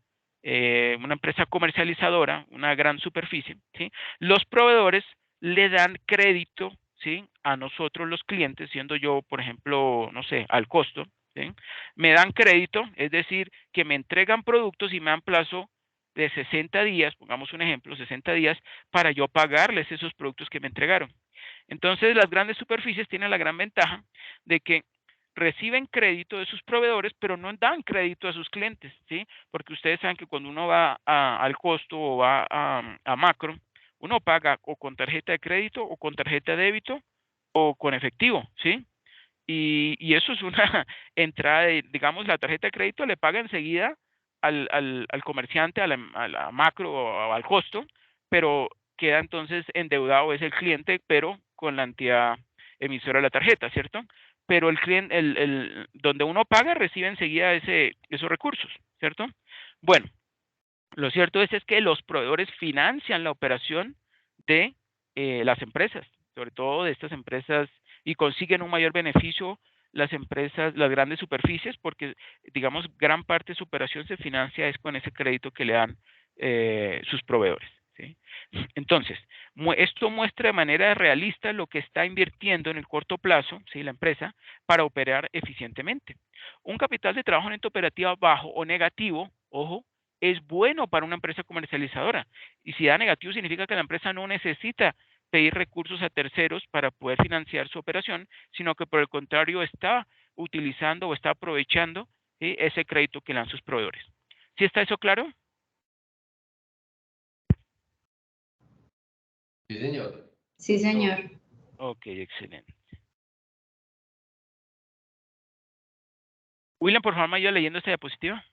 comercializadora, una gran superficie, ¿sí? Los proveedores le dan crédito, ¿sí? A nosotros los clientes, siendo yo, por ejemplo, no sé, al costo, ¿sí? Me dan crédito, es decir, que me entregan productos y me dan plazo de 60 días, pongamos un ejemplo, 60 días, para yo pagarles esos productos que me entregaron. Entonces, las grandes superficies tienen la gran ventaja de que reciben crédito de sus proveedores, pero no dan crédito a sus clientes, ¿sí? Porque ustedes saben que cuando uno va al costo o va a macro, uno paga o con tarjeta de crédito o con tarjeta de débito o con efectivo, ¿sí? Y eso es una entrada, digamos, la tarjeta de crédito le paga enseguida al comerciante, a la macro o al costo, pero queda entonces endeudado es el cliente, pero con la entidad emisora de la tarjeta, ¿cierto? Pero el cliente, donde uno paga, recibe enseguida esos recursos, ¿cierto? Bueno, lo cierto es que los proveedores financian la operación de las empresas, sobre todo de estas empresas, y consiguen un mayor beneficio las empresas, las grandes superficies, porque, digamos, gran parte de su operación se financia es con ese crédito que le dan sus proveedores, ¿sí? Entonces, esto muestra de manera realista lo que está invirtiendo en el corto plazo, ¿sí? La empresa, para operar eficientemente. Un capital de trabajo neto operativo bajo o negativo, ojo, es bueno para una empresa comercializadora. Y si da negativo significa que la empresa no necesita pedir recursos a terceros para poder financiar su operación, sino que por el contrario está utilizando o está aprovechando, ¿sí? Ese crédito que le dan sus proveedores. ¿Sí está eso claro? Sí, señor. Sí, Oh, señor. ok, excelente. William, por favor, me ayuda leyendo esta diapositiva.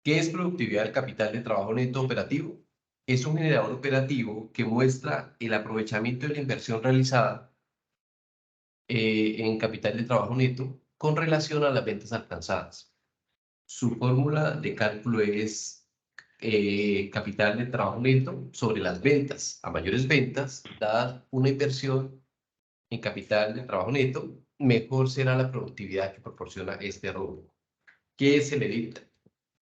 ¿Qué es productividad del capital de trabajo neto operativo? Es un generador operativo que muestra el aprovechamiento de la inversión realizada en capital de trabajo neto con relación a las ventas alcanzadas. Su fórmula de cálculo es capital de trabajo neto sobre las ventas. A mayores ventas, dada una inversión en capital de trabajo neto, mejor será la productividad que proporciona este rubro. ¿Qué es el EBITDA?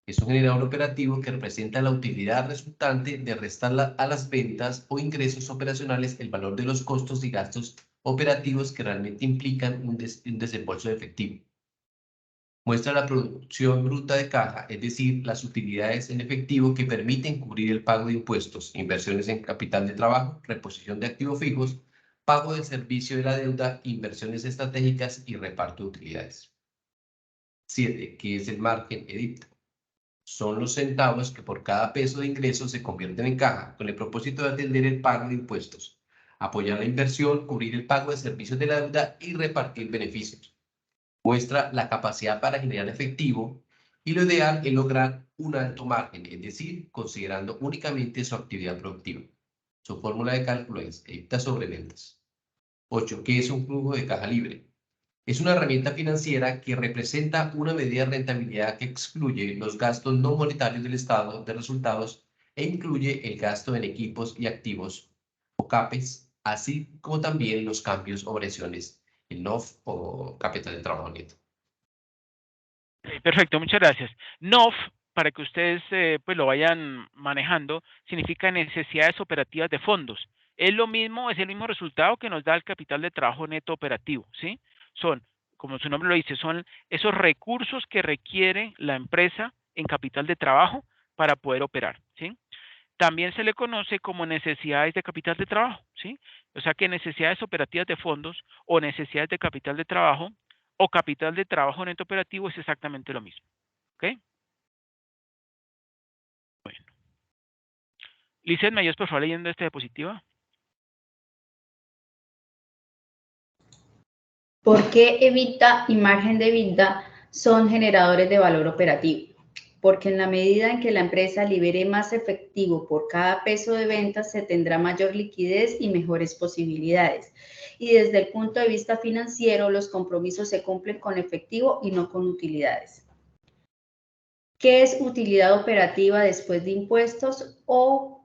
Es un generador operativo que representa la utilidad resultante de restar a las ventas o ingresos operacionales el valor de los costos y gastos operativos que realmente implican un desembolso de efectivo. Muestra la producción bruta de caja, es decir, las utilidades en efectivo que permiten cubrir el pago de impuestos, inversiones en capital de trabajo, reposición de activos fijos, pago del servicio de la deuda, inversiones estratégicas y reparto de utilidades. 7. ¿Qué es el margen EBITDA? Son los centavos que por cada peso de ingreso se convierten en caja, con el propósito de atender el pago de impuestos, apoyar la inversión, cubrir el pago de servicios de la deuda y repartir beneficios. Muestra la capacidad para generar efectivo y lo ideal es lograr un alto margen, es decir, considerando únicamente su actividad productiva. Su fórmula de cálculo es EBITDA sobre ventas. 8. ¿Qué es un flujo de caja libre? Es una herramienta financiera que representa una medida de rentabilidad que excluye los gastos no monetarios del estado de resultados e incluye el gasto en equipos y activos o CAPEX, así como también los cambios o variaciones en NOF o capital de trabajo neto. Perfecto, muchas gracias. NOF, para que ustedes pues lo vayan manejando, significa necesidades operativas de fondos. Es lo mismo, es el mismo resultado que nos da el capital de trabajo neto operativo, ¿sí? Son, como su nombre lo dice, son esos recursos que requiere la empresa en capital de trabajo para poder operar, ¿sí? También se le conoce como necesidades de capital de trabajo, ¿sí? O sea que necesidades operativas de fondos o necesidades de capital de trabajo o capital de trabajo neto operativo es exactamente lo mismo, ¿ok? Bueno. Lizeth, ¿me ayudas por favor leyendo esta diapositiva? ¿Por qué EBITDA y margen de EBITDA son generadores de valor operativo? Porque en la medida en que la empresa libere más efectivo por cada peso de ventas, se tendrá mayor liquidez y mejores posibilidades. Y desde el punto de vista financiero, los compromisos se cumplen con efectivo y no con utilidades. ¿Qué es utilidad operativa después de impuestos o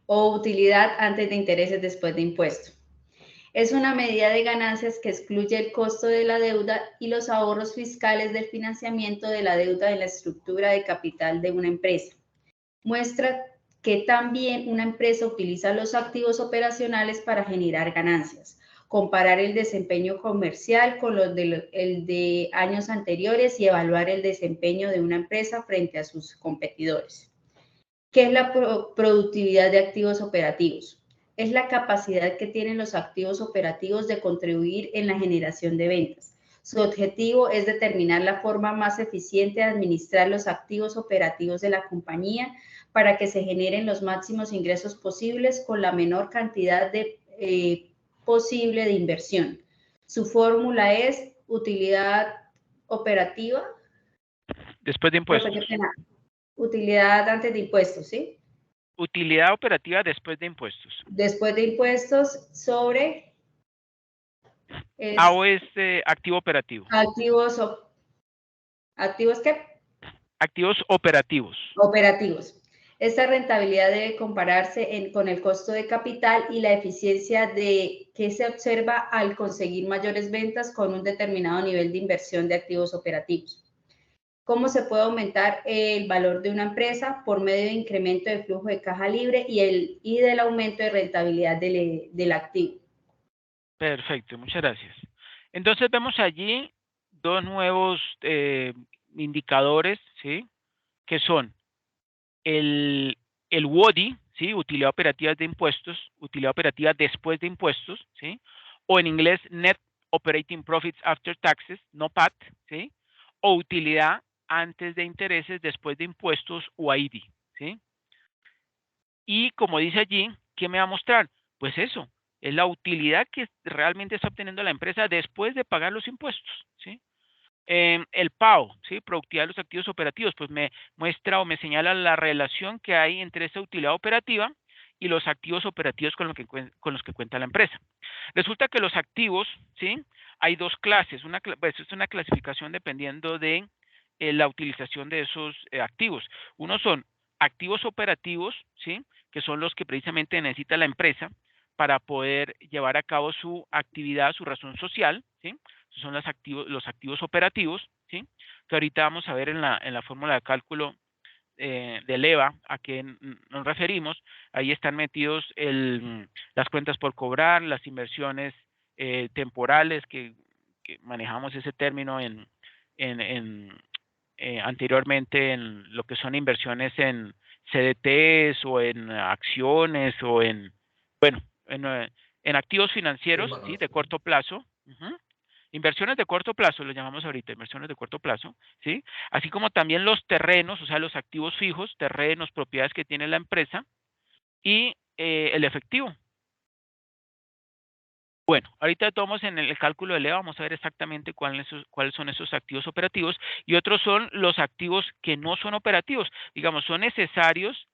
utilidad antes de intereses después de impuestos? Es una medida de ganancias que excluye el costo de la deuda y los ahorros fiscales del financiamiento de la deuda en la estructura de capital de una empresa. Muestra que también una empresa utiliza los activos operacionales para generar ganancias. Comparar el desempeño comercial con el de años anteriores y evaluar el desempeño de una empresa frente a sus competidores. ¿Qué es la productividad de activos operativos? Es la capacidad que tienen los activos operativos de contribuir en la generación de ventas. Su objetivo es determinar la forma más eficiente de administrar los activos operativos de la compañía para que se generen los máximos ingresos posibles con la menor cantidad posible de inversión. Su fórmula es utilidad operativa. Después de impuestos. Utilidad antes de impuestos, ¿sí? Utilidad operativa después de impuestos. Después de impuestos sobre... O es activo operativo. ¿Activos qué? Activos operativos. Operativos. Esta rentabilidad debe compararse con el costo de capital y la eficiencia que se observa al conseguir mayores ventas con un determinado nivel de inversión de activos operativos. ¿Cómo se puede aumentar el valor de una empresa? Por medio de incremento de flujo de caja libre y del aumento de rentabilidad del activo. Perfecto, muchas gracias. Entonces vemos allí dos nuevos indicadores, ¿sí? Que son el WODI, ¿sí? Utilidad operativa de impuestos, utilidad operativa después de impuestos, ¿sí? O en inglés Net Operating Profits After Taxes, no PAT, ¿sí? O utilidad antes de intereses después de impuestos, UAID, ¿sí? Y como dice allí, ¿qué me va a mostrar? Pues eso, es la utilidad que realmente está obteniendo la empresa después de pagar los impuestos, ¿sí? El PAO, ¿sí? Productividad de los activos operativos, pues me muestra o me señala la relación que hay entre esa utilidad operativa y los activos operativos con los que cuenta la empresa. Resulta que los activos, ¿sí? Hay dos clases, pues es una clasificación dependiendo de la utilización de esos activos. Unos son activos operativos, ¿sí? Que son los que precisamente necesita la empresa para poder llevar a cabo su actividad, su razón social, ¿sí? Son los activos operativos, ¿sí? Que ahorita vamos a ver en la fórmula de cálculo del EVA a que nos referimos. Ahí están metidos las cuentas por cobrar, las inversiones temporales, que manejamos ese término anteriormente en lo que son inversiones en CDTs o en acciones o en activos financieros, ¿sí? De corto plazo. Inversiones de corto plazo, lo llamamos ahorita, inversiones de corto plazo, ¿sí? Así como también los terrenos, o sea, los activos fijos, terrenos, propiedades que tiene la empresa y el efectivo. Bueno, ahorita tomamos en el cálculo de EVA, vamos a ver exactamente cuáles son esos activos operativos, y otros son los activos que no son operativos, digamos, son necesarios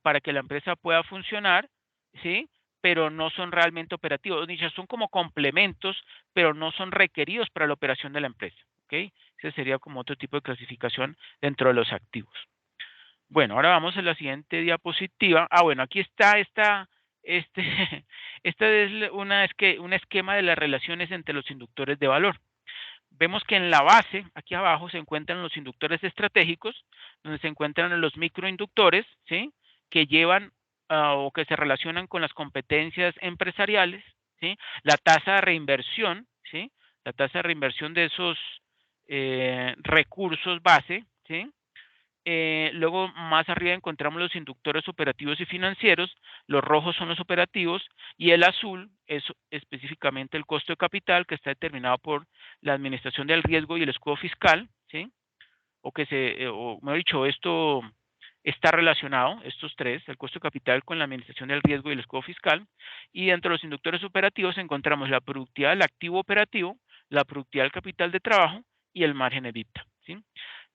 para que la empresa pueda funcionar, ¿sí? Pero no son realmente operativos, son como complementos, pero no son requeridos para la operación de la empresa, ¿ok? Ese sería como otro tipo de clasificación dentro de los activos. Bueno, ahora vamos a la siguiente diapositiva. Bueno, aquí está esta es un esquema de las relaciones entre los inductores de valor. Vemos que en la base, aquí abajo, se encuentran los inductores estratégicos, donde se encuentran los microinductores, ¿sí? Que llevan o que se relacionan con las competencias empresariales, ¿sí? La tasa de reinversión, ¿sí? La tasa de reinversión de esos recursos base, ¿sí? Luego más arriba encontramos los inductores operativos y financieros, los rojos son los operativos y el azul es específicamente el costo de capital, que está determinado por la administración del riesgo y el escudo fiscal, ¿sí? O mejor dicho, esto está relacionado, estos tres, el costo de capital con la administración del riesgo y el escudo fiscal. Y entre los inductores operativos encontramos la productividad del activo operativo, la productividad del capital de trabajo y el margen EBITDA, ¿sí?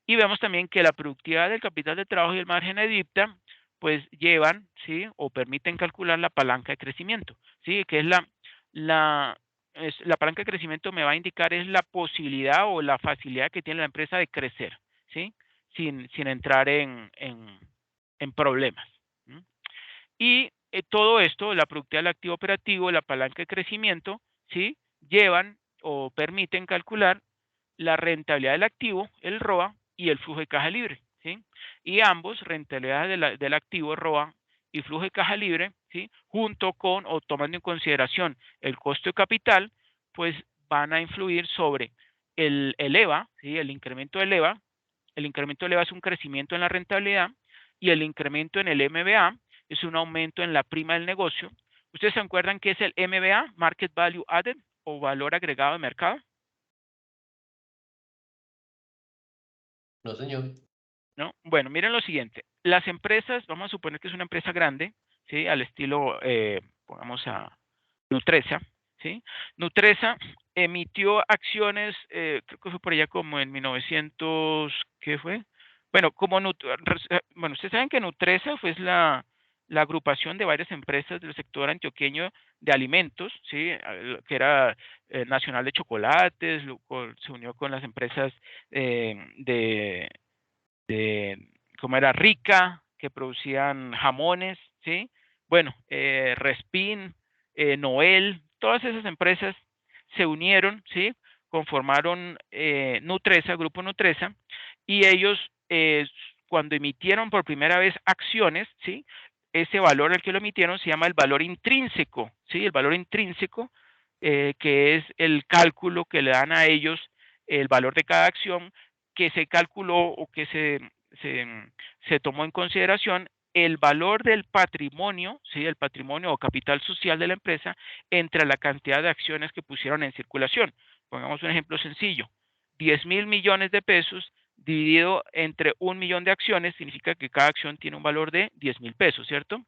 Y vemos también que la productividad del capital de trabajo y el margen EBITDA pues llevan, ¿sí? O permiten calcular la palanca de crecimiento, ¿sí? Que es la palanca de crecimiento me va a indicar es la posibilidad o la facilidad que tiene la empresa de crecer, ¿sí? Sin entrar en problemas. ¿Sí? Y todo esto, la productividad del activo operativo, la palanca de crecimiento, ¿sí? Llevan o permiten calcular la rentabilidad del activo, el ROA, y el flujo de caja libre, ¿sí? Y ambos, rentabilidad del activo, ROA, y flujo de caja libre, ¿sí? Junto con o tomando en consideración el costo de capital, pues van a influir sobre el EVA, ¿sí? El incremento del EVA. El incremento del EVA es un crecimiento en la rentabilidad y el incremento en el MBA es un aumento en la prima del negocio. ¿Ustedes se acuerdan qué es el MBA, Market Value Added, o valor agregado de mercado? No, señor. ¿No? Bueno, miren lo siguiente. Las empresas, vamos a suponer que es una empresa grande, ¿sí? Al estilo, pongamos a Nutresa, ¿sí? Nutresa emitió acciones, creo que fue por allá como en 1900, ¿qué fue? Bueno, bueno, ustedes saben que Nutresa fue la agrupación de varias empresas del sector antioqueño de alimentos, ¿sí? Que era Nacional de Chocolates, se unió con las empresas de como era Rica, que producían jamones, ¿sí? Bueno, Respin, Noel, todas esas empresas se unieron, ¿sí? Conformaron Nutresa, Grupo Nutresa, y ellos cuando emitieron por primera vez acciones, ¿sí? Ese valor al que lo emitieron se llama el valor intrínseco, ¿sí? El valor intrínseco, que es el cálculo que le dan a ellos el valor de cada acción, que se calculó o que se tomó en consideración el valor del patrimonio, ¿sí? El patrimonio o capital social de la empresa entre la cantidad de acciones que pusieron en circulación. Pongamos un ejemplo sencillo. 10.000 millones de pesos dividido entre 1 millón de acciones significa que cada acción tiene un valor de 10.000 pesos, ¿cierto?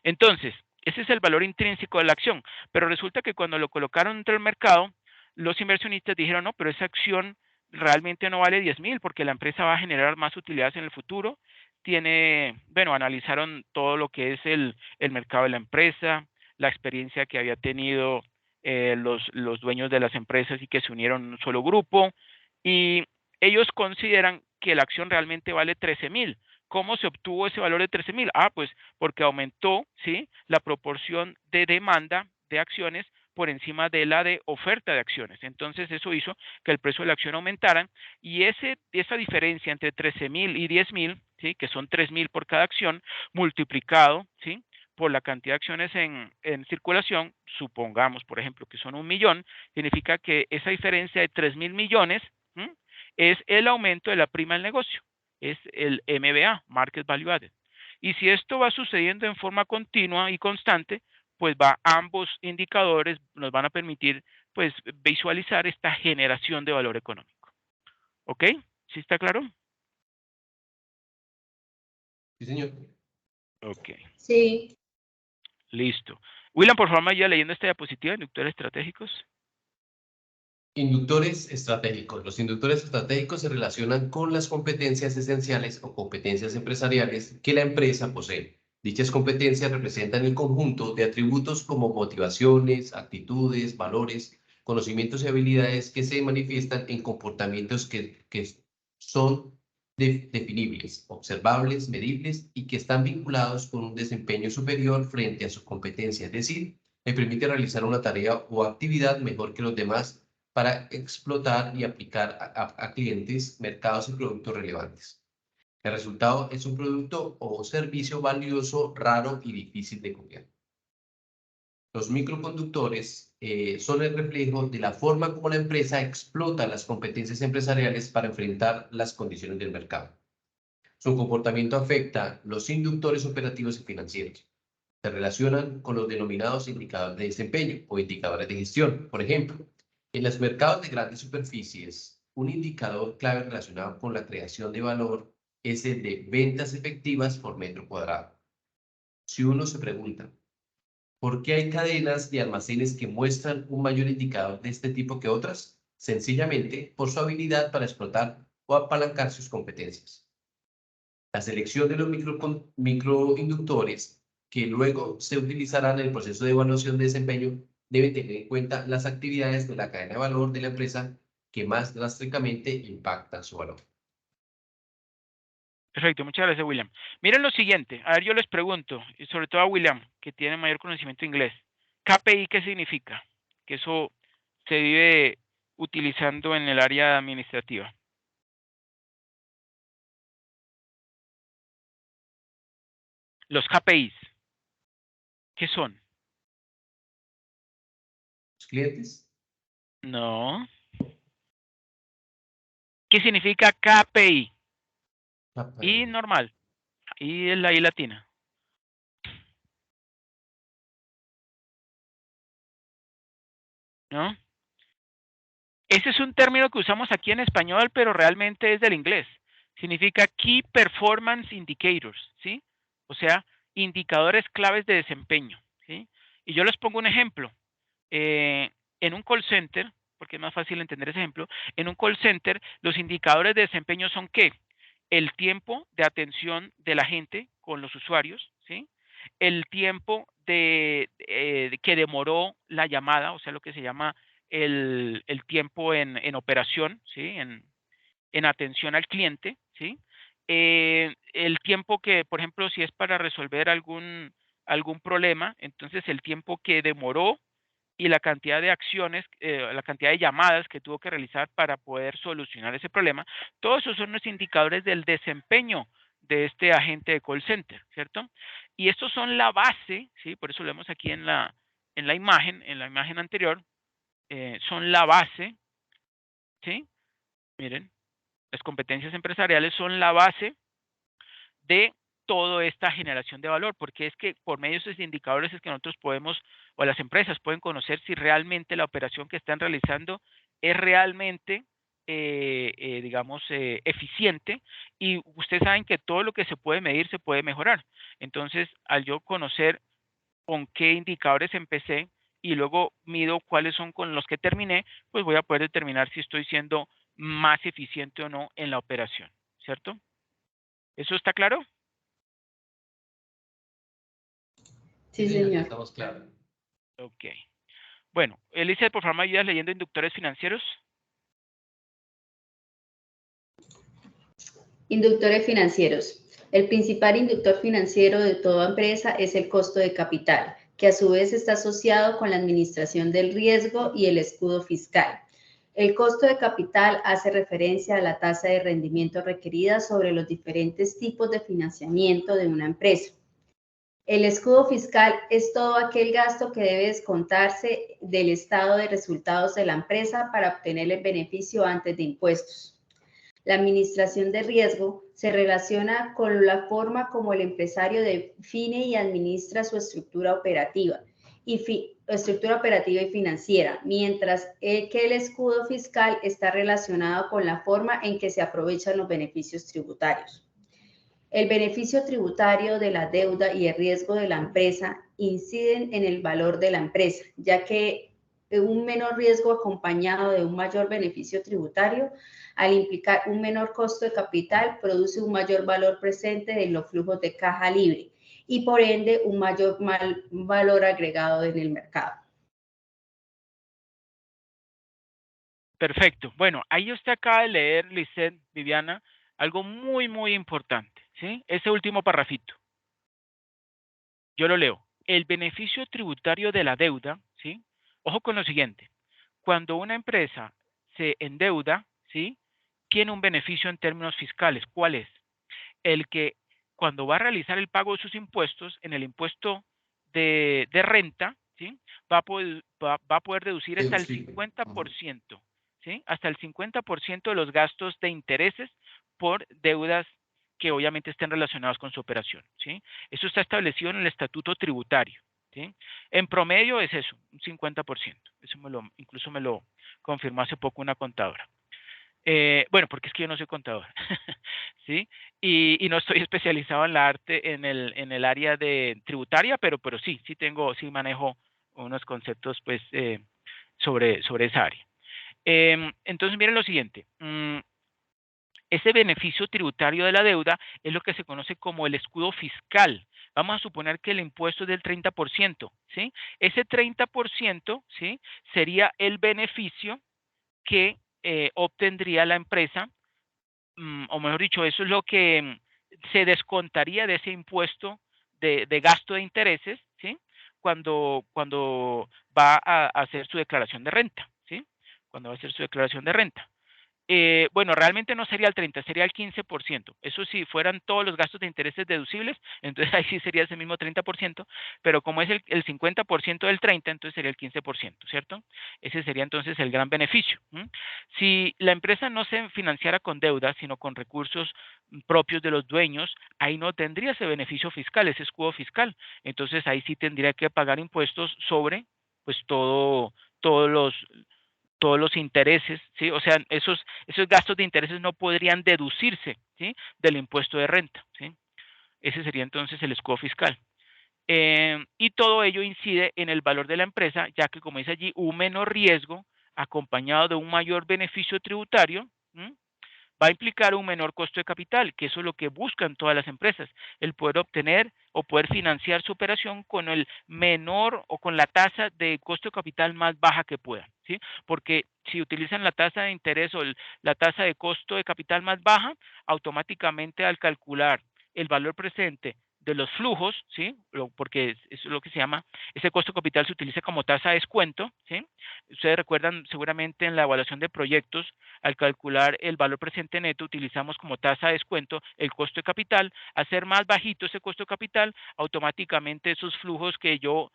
Entonces, ese es el valor intrínseco de la acción, pero resulta que cuando lo colocaron dentro del mercado, los inversionistas dijeron, no, pero esa acción realmente no vale 10.000 porque la empresa va a generar más utilidades en el futuro. Bueno, analizaron todo lo que es el mercado de la empresa, la experiencia que había tenido los dueños de las empresas y que se unieron en un solo grupo, y ellos consideran que la acción realmente vale 13.000. ¿Cómo se obtuvo ese valor de 13.000? Pues porque aumentó, ¿sí? La proporción de demanda de acciones por encima de la de oferta de acciones. Entonces eso hizo que el precio de la acción aumentara, y esa diferencia entre 13.000 y 10.000, ¿sí? Que son 3.000 por cada acción, multiplicado, ¿sí? Por la cantidad de acciones en circulación, supongamos, por ejemplo, que son 1 millón, significa que esa diferencia de 3.000 millones, ¿sí? Es el aumento de la prima del negocio, es el MBA, Market Value Added. Y si esto va sucediendo en forma continua y constante, pues ambos indicadores nos van a permitir pues visualizar esta generación de valor económico. ¿Ok? ¿Sí está claro? Sí, señor. Ok. Sí. Listo. William, por favor, me ayuda leyendo esta diapositiva de inductores estratégicos. Inductores estratégicos. Los inductores estratégicos se relacionan con las competencias esenciales o competencias empresariales que la empresa posee. Dichas competencias representan el conjunto de atributos como motivaciones, actitudes, valores, conocimientos y habilidades que se manifiestan en comportamientos que son definibles, observables, medibles y que están vinculados con un desempeño superior frente a su competencia. Es decir, le permite realizar una tarea o actividad mejor que los demás para explotar y aplicar a clientes, mercados y productos relevantes. El resultado es un producto o servicio valioso, raro y difícil de copiar. Los microconductores son el reflejo de la forma como la empresa explota las competencias empresariales para enfrentar las condiciones del mercado. Su comportamiento afecta los inductores operativos y financieros. Se relacionan con los denominados indicadores de desempeño o indicadores de gestión. Por ejemplo, en los mercados de grandes superficies, un indicador clave relacionado con la creación de valor es el de ventas efectivas por metro cuadrado. Si uno se pregunta, ¿por qué hay cadenas de almacenes que muestran un mayor indicador de este tipo que otras? Sencillamente por su habilidad para explotar o apalancar sus competencias. La selección de los microinductores que luego se utilizarán en el proceso de evaluación de desempeño debe tener en cuenta las actividades de la cadena de valor de la empresa que más drásticamente impactan su valor. Perfecto, muchas gracias, William. Miren lo siguiente, a ver, yo les pregunto, y sobre todo a William, que tiene mayor conocimiento de inglés. KPI, ¿qué significa? Que eso se vive utilizando en el área administrativa. Los KPIs, ¿qué son? ¿Los clientes? No. ¿Qué significa KPI? Y normal, y es la I latina. ¿No? Ese es un término que usamos aquí en español, pero realmente es del inglés. Significa Key Performance Indicators, ¿sí? O sea, indicadores claves de desempeño, ¿sí? Y yo les pongo un ejemplo. En un call center, porque es más fácil entender ese ejemplo, en un call center los indicadores de desempeño son ¿qué? El tiempo de atención de la gente con los usuarios, ¿sí? El tiempo que demoró la llamada, o sea, lo que se llama el tiempo en operación, ¿sí? En atención al cliente, ¿sí? El tiempo que, por ejemplo, si es para resolver algún problema, entonces el tiempo que demoró y la cantidad de acciones, la cantidad de llamadas que tuvo que realizar para poder solucionar ese problema, todos esos son los indicadores del desempeño de este agente de call center, ¿cierto? Y estos son la base, ¿sí? Por eso lo vemos aquí en la imagen anterior, son la base, ¿sí? Miren, las competencias empresariales son la base de toda esta generación de valor, porque es que por medio de esos indicadores es que nosotros podemos, o las empresas pueden conocer si realmente la operación que están realizando es realmente, digamos, eficiente, y ustedes saben que todo lo que se puede medir se puede mejorar. Entonces, al yo conocer con qué indicadores empecé y luego mido cuáles son con los que terminé, pues voy a poder determinar si estoy siendo más eficiente o no en la operación, ¿cierto? ¿Eso está claro? Sí, señor. Estamos claros. Ok. Bueno, Elisa, por favor, ¿me ayudas leyendo inductores financieros? Inductores financieros. El principal inductor financiero de toda empresa es el costo de capital, que a su vez está asociado con la administración del riesgo y el escudo fiscal. El costo de capital hace referencia a la tasa de rendimiento requerida sobre los diferentes tipos de financiamiento de una empresa. El escudo fiscal es todo aquel gasto que debe descontarse del estado de resultados de la empresa para obtener el beneficio antes de impuestos. La administración de riesgo se relaciona con la forma como el empresario define y administra su estructura operativa y financiera, mientras que el escudo fiscal está relacionado con la forma en que se aprovechan los beneficios tributarios. El beneficio tributario de la deuda y el riesgo de la empresa inciden en el valor de la empresa, ya que un menor riesgo acompañado de un mayor beneficio tributario, al implicar un menor costo de capital, produce un mayor valor presente en los flujos de caja libre y por ende un mayor valor agregado en el mercado. Perfecto. Bueno, ahí usted acaba de leer, Lisset, Viviana, algo muy, muy importante, ¿sí? Ese último parrafito. Yo lo leo. El beneficio tributario de la deuda, ¿sí? Ojo con lo siguiente. Cuando una empresa se endeuda, ¿sí? Tiene un beneficio en términos fiscales. ¿Cuál es? El que cuando va a realizar el pago de sus impuestos, en el impuesto de renta, ¿sí? Va a poder deducir hasta el 50%, ¿sí? Hasta el 50% de los gastos de intereses por deudas que obviamente estén relacionadas con su operación, ¿sí? Eso está establecido en el estatuto tributario, ¿sí? En promedio es eso, un 50%. Eso incluso me lo confirmó hace poco una contadora. Bueno, porque es que yo no soy contador, ¿sí? Y no estoy especializado en la arte, en el área de tributaria, pero sí, sí manejo unos conceptos, pues, sobre esa área. Entonces, miren lo siguiente. Ese beneficio tributario de la deuda es lo que se conoce como el escudo fiscal. Vamos a suponer que el impuesto es del 30%, ¿sí? Ese 30%, ¿sí? Sería el beneficio que obtendría la empresa, o mejor dicho, eso es lo que se descontaría de ese impuesto de gasto de intereses, ¿sí? Cuando va a hacer su declaración de renta, ¿sí? Cuando va a hacer su declaración de renta. Bueno, realmente no sería el 30, sería el 15%. Eso si fueran todos los gastos de intereses deducibles, entonces ahí sí sería ese mismo 30%, pero como es el 50% del 30, entonces sería el 15%, ¿cierto? Ese sería entonces el gran beneficio. Si la empresa no se financiara con deuda, sino con recursos propios de los dueños, ahí no tendría ese beneficio fiscal, ese escudo fiscal. Entonces ahí sí tendría que pagar impuestos sobre, pues, todos los todos los intereses, ¿sí? O sea, esos gastos de intereses no podrían deducirse, ¿sí? Del impuesto de renta, ¿sí? Ese sería entonces el escudo fiscal. Y todo ello incide en el valor de la empresa, ya que, como dice allí, un menor riesgo acompañado de un mayor beneficio tributario, ¿m? Va a implicar un menor costo de capital, que eso es lo que buscan todas las empresas, el poder obtener o poder financiar su operación con el menor o con la tasa de costo de capital más baja que puedan, ¿sí? Porque si utilizan la tasa de interés o la tasa de costo de capital más baja, automáticamente al calcular el valor presente de los flujos, ¿sí? Porque eso es lo que se llama, ese costo de capital se utiliza como tasa de descuento, ¿sí? Ustedes recuerdan seguramente en la evaluación de proyectos, al calcular el valor presente neto, utilizamos como tasa de descuento el costo de capital. Al ser más bajito ese costo de capital, automáticamente esos flujos que yo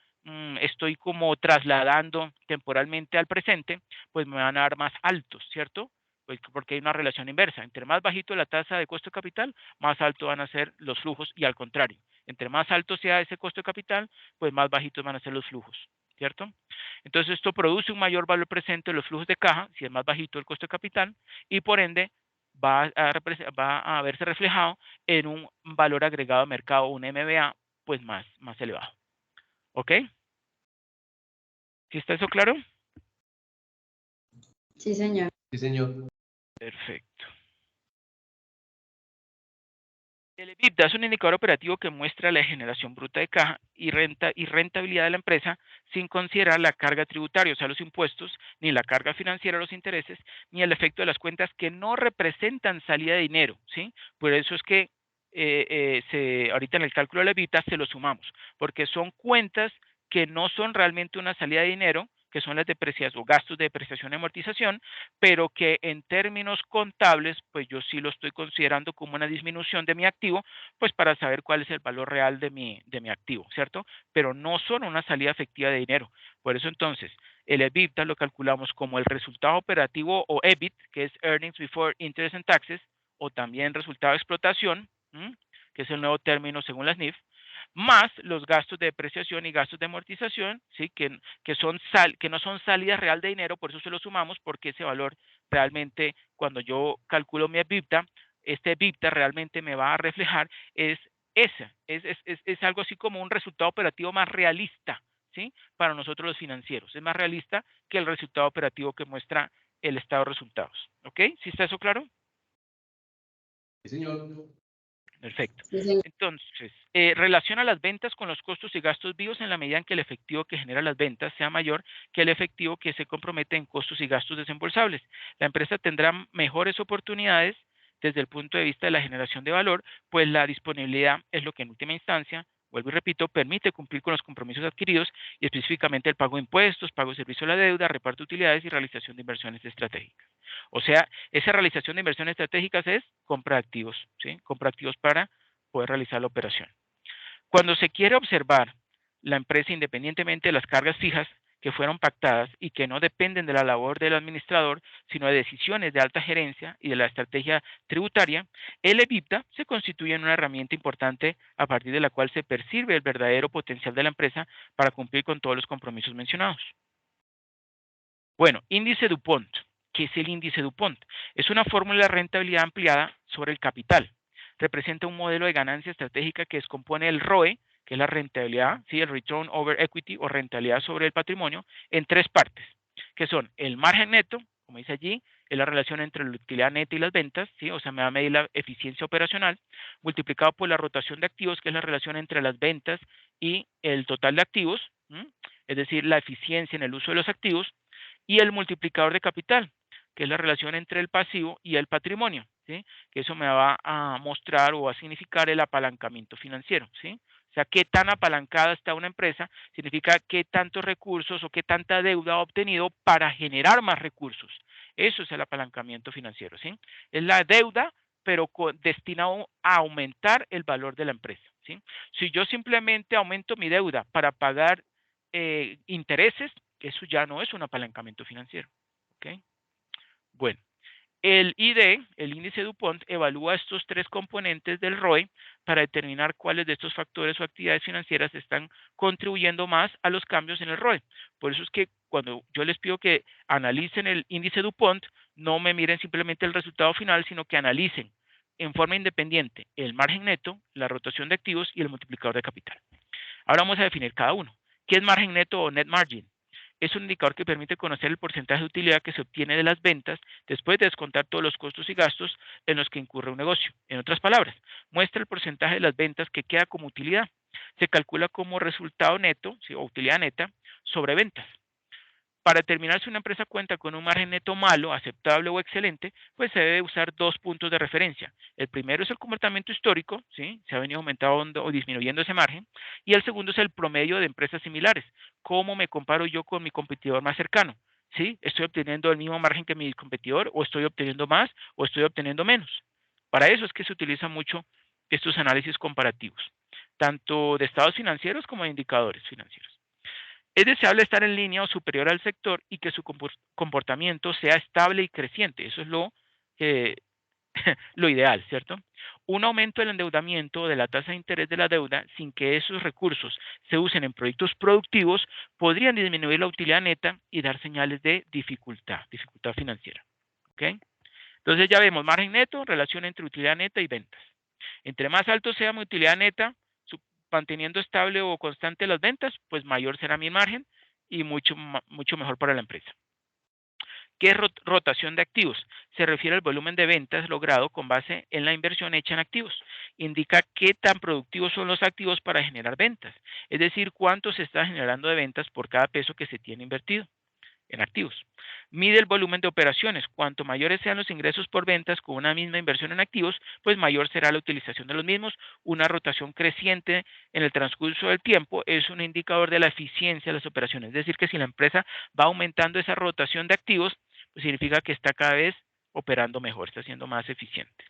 estoy como trasladando temporalmente al presente, pues me van a dar más altos, ¿cierto? Pues porque hay una relación inversa. Entre más bajito la tasa de costo de capital, más alto van a ser los flujos y al contrario. Entre más alto sea ese costo de capital, pues más bajitos van a ser los flujos, ¿cierto? Entonces esto produce un mayor valor presente de los flujos de caja, si es más bajito el costo de capital, y por ende va a verse reflejado en un valor agregado de mercado, un MBA, pues más elevado. ¿Ok? ¿Sí está eso claro? Sí, señor. Sí, señor. Perfecto. El EBITDA es un indicador operativo que muestra la generación bruta de caja y rentabilidad de la empresa sin considerar la carga tributaria, o sea, los impuestos, ni la carga financiera, los intereses, ni el efecto de las cuentas que no representan salida de dinero, ¿sí? Por eso es que ahorita en el cálculo de la EBITDA se lo sumamos, porque son cuentas que no son realmente una salida de dinero, que son las depreciaciones o gastos de depreciación y amortización, pero que en términos contables, pues yo sí lo estoy considerando como una disminución de mi activo, pues para saber cuál es el valor real de mi activo, ¿cierto? Pero no son una salida efectiva de dinero. Por eso entonces, el EBITDA lo calculamos como el resultado operativo o EBIT, que es Earnings Before Interest and Taxes, o también resultado de explotación, que es el nuevo término según las NIF, más los gastos de depreciación y gastos de amortización, ¿sí? Que no son salida real de dinero, por eso se lo sumamos, porque ese valor realmente, cuando yo calculo mi EBITDA, este EBITDA realmente me va a reflejar es algo así como un resultado operativo más realista, ¿sí? Para nosotros los financieros. Es más realista que el resultado operativo que muestra el estado de resultados. ¿Ok? ¿Sí está eso claro? Sí, señor. Perfecto. Sí, señor. Entonces, relaciona las ventas con los costos y gastos vivos en la medida en que el efectivo que genera las ventas sea mayor que el efectivo que se compromete en costos y gastos desembolsables. La empresa tendrá mejores oportunidades desde el punto de vista de la generación de valor, pues la disponibilidad es lo que en última instancia, vuelvo y repito, permite cumplir con los compromisos adquiridos y específicamente el pago de impuestos, pago de servicio a la deuda, reparto de utilidades y realización de inversiones estratégicas. O sea, esa realización de inversiones estratégicas es compra de activos, ¿sí? Compra de activos para poder realizar la operación. Cuando se quiere observar la empresa independientemente de las cargas fijas que fueron pactadas y que no dependen de la labor del administrador, sino de decisiones de alta gerencia y de la estrategia tributaria, el EBITDA se constituye en una herramienta importante a partir de la cual se percibe el verdadero potencial de la empresa para cumplir con todos los compromisos mencionados. Bueno, índice DuPont. ¿Qué es el índice DuPont? Es una fórmula de rentabilidad ampliada sobre el capital. Representa un modelo de ganancia estratégica que descompone el ROE, que es la rentabilidad, ¿sí? El Return Over Equity o rentabilidad sobre el patrimonio, en tres partes, que son el margen neto, como dice allí, es la relación entre la utilidad neta y las ventas, ¿sí? O sea, me va a medir la eficiencia operacional, multiplicado por la rotación de activos, que es la relación entre las ventas y el total de activos, ¿m? Es decir, la eficiencia en el uso de los activos, y el multiplicador de capital, que es la relación entre el pasivo y el patrimonio, ¿sí? Que eso me va a mostrar o a significar el apalancamiento financiero, ¿sí? O sea, qué tan apalancada está una empresa significa qué tantos recursos o qué tanta deuda ha obtenido para generar más recursos. Eso es el apalancamiento financiero, ¿sí? Es la deuda, pero destinado a aumentar el valor de la empresa, ¿sí? Si yo simplemente aumento mi deuda para pagar intereses, eso ya no es un apalancamiento financiero, ¿ok? Bueno, el ID, el índice DuPont, evalúa estos tres componentes del ROE para determinar cuáles de estos factores o actividades financieras están contribuyendo más a los cambios en el ROE. Por eso es que cuando yo les pido que analicen el índice DuPont, no me miren simplemente el resultado final, sino que analicen en forma independiente el margen neto, la rotación de activos y el multiplicador de capital. Ahora vamos a definir cada uno. ¿Qué es margen neto o net margin? Es un indicador que permite conocer el porcentaje de utilidad que se obtiene de las ventas después de descontar todos los costos y gastos en los que incurre un negocio. En otras palabras, muestra el porcentaje de las ventas que queda como utilidad. Se calcula como resultado neto, ¿sí? O utilidad neta sobre ventas. Para determinar si una empresa cuenta con un margen neto malo, aceptable o excelente, pues se debe usar dos puntos de referencia. El primero es el comportamiento histórico, ¿sí? Se ha venido aumentando o disminuyendo ese margen. Y el segundo es el promedio de empresas similares. ¿Cómo me comparo yo con mi competidor más cercano? ¿Sí? ¿Estoy obteniendo el mismo margen que mi competidor o estoy obteniendo más o estoy obteniendo menos? Para eso es que se utilizan mucho estos análisis comparativos, tanto de estados financieros como de indicadores financieros. Es deseable estar en línea o superior al sector y que su comportamiento sea estable y creciente. Eso es eh, lo ideal, ¿cierto? Un aumento del endeudamiento o de la tasa de interés de la deuda sin que esos recursos se usen en proyectos productivos podrían disminuir la utilidad neta y dar señales de dificultad financiera. ¿Ok? Entonces ya vemos margen neto, relación entre utilidad neta y ventas. Entre más alto sea mi utilidad neta, manteniendo estable o constante las ventas, pues mayor será mi margen y mucho mejor para la empresa. ¿Qué es rotación de activos? Se refiere al volumen de ventas logrado con base en la inversión hecha en activos. Indica qué tan productivos son los activos para generar ventas, es decir, cuánto se está generando de ventas por cada peso que se tiene invertido en activos. Mide el volumen de operaciones. Cuanto mayores sean los ingresos por ventas con una misma inversión en activos, pues mayor será la utilización de los mismos. Una rotación creciente en el transcurso del tiempo es un indicador de la eficiencia de las operaciones. Es decir, que si la empresa va aumentando esa rotación de activos, pues significa que está cada vez operando mejor, está siendo más eficiente.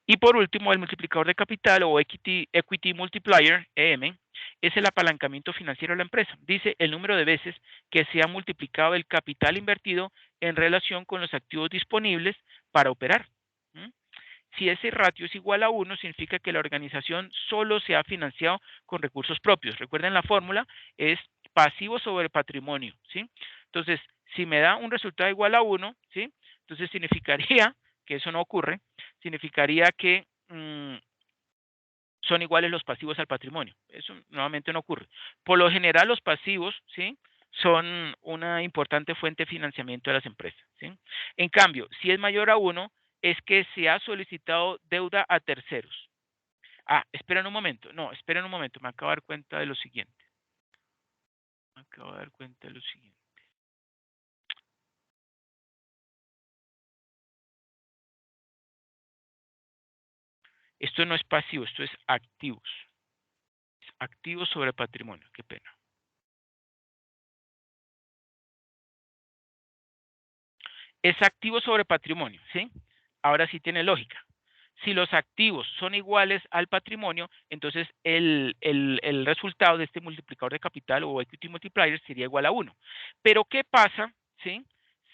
Y por último, el multiplicador de capital o Equity Multiplier, EM, es el apalancamiento financiero de la empresa. Dice el número de veces que se ha multiplicado el capital invertido en relación con los activos disponibles para operar. Si ese ratio es igual a 1, significa que la organización solo se ha financiado con recursos propios. Recuerden, la fórmula es pasivo sobre patrimonio, ¿sí? Entonces, si me da un resultado igual a 1, ¿sí? Entonces significaría que eso no ocurre, significaría que son iguales los pasivos al patrimonio. Eso nuevamente no ocurre. Por lo general, los pasivos, ¿sí? Son una importante fuente de financiamiento de las empresas, ¿sí? En cambio, si es mayor a 1, es que se ha solicitado deuda a terceros. Ah, esperen un momento. No, esperen un momento. Me acabo de dar cuenta de lo siguiente. Esto no es pasivo, esto es activos. Es activos sobre patrimonio. Qué pena. Es activo sobre patrimonio, ¿sí? Ahora sí tiene lógica. Si los activos son iguales al patrimonio, entonces el resultado de este multiplicador de capital o equity multiplier sería igual a 1. Pero ¿qué pasa, ¿sí?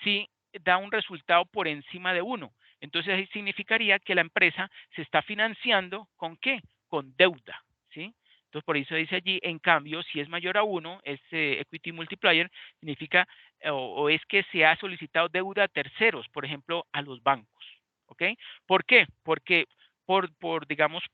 Si da un resultado por encima de 1? Entonces ahí significaría que la empresa se está financiando ¿con qué? Con deuda, ¿sí? Entonces, por eso dice allí, en cambio, si es mayor a 1, ese equity multiplier significa o es que se ha solicitado deuda a terceros, por ejemplo, a los bancos. ¿Ok? ¿Por qué? Porque digamos,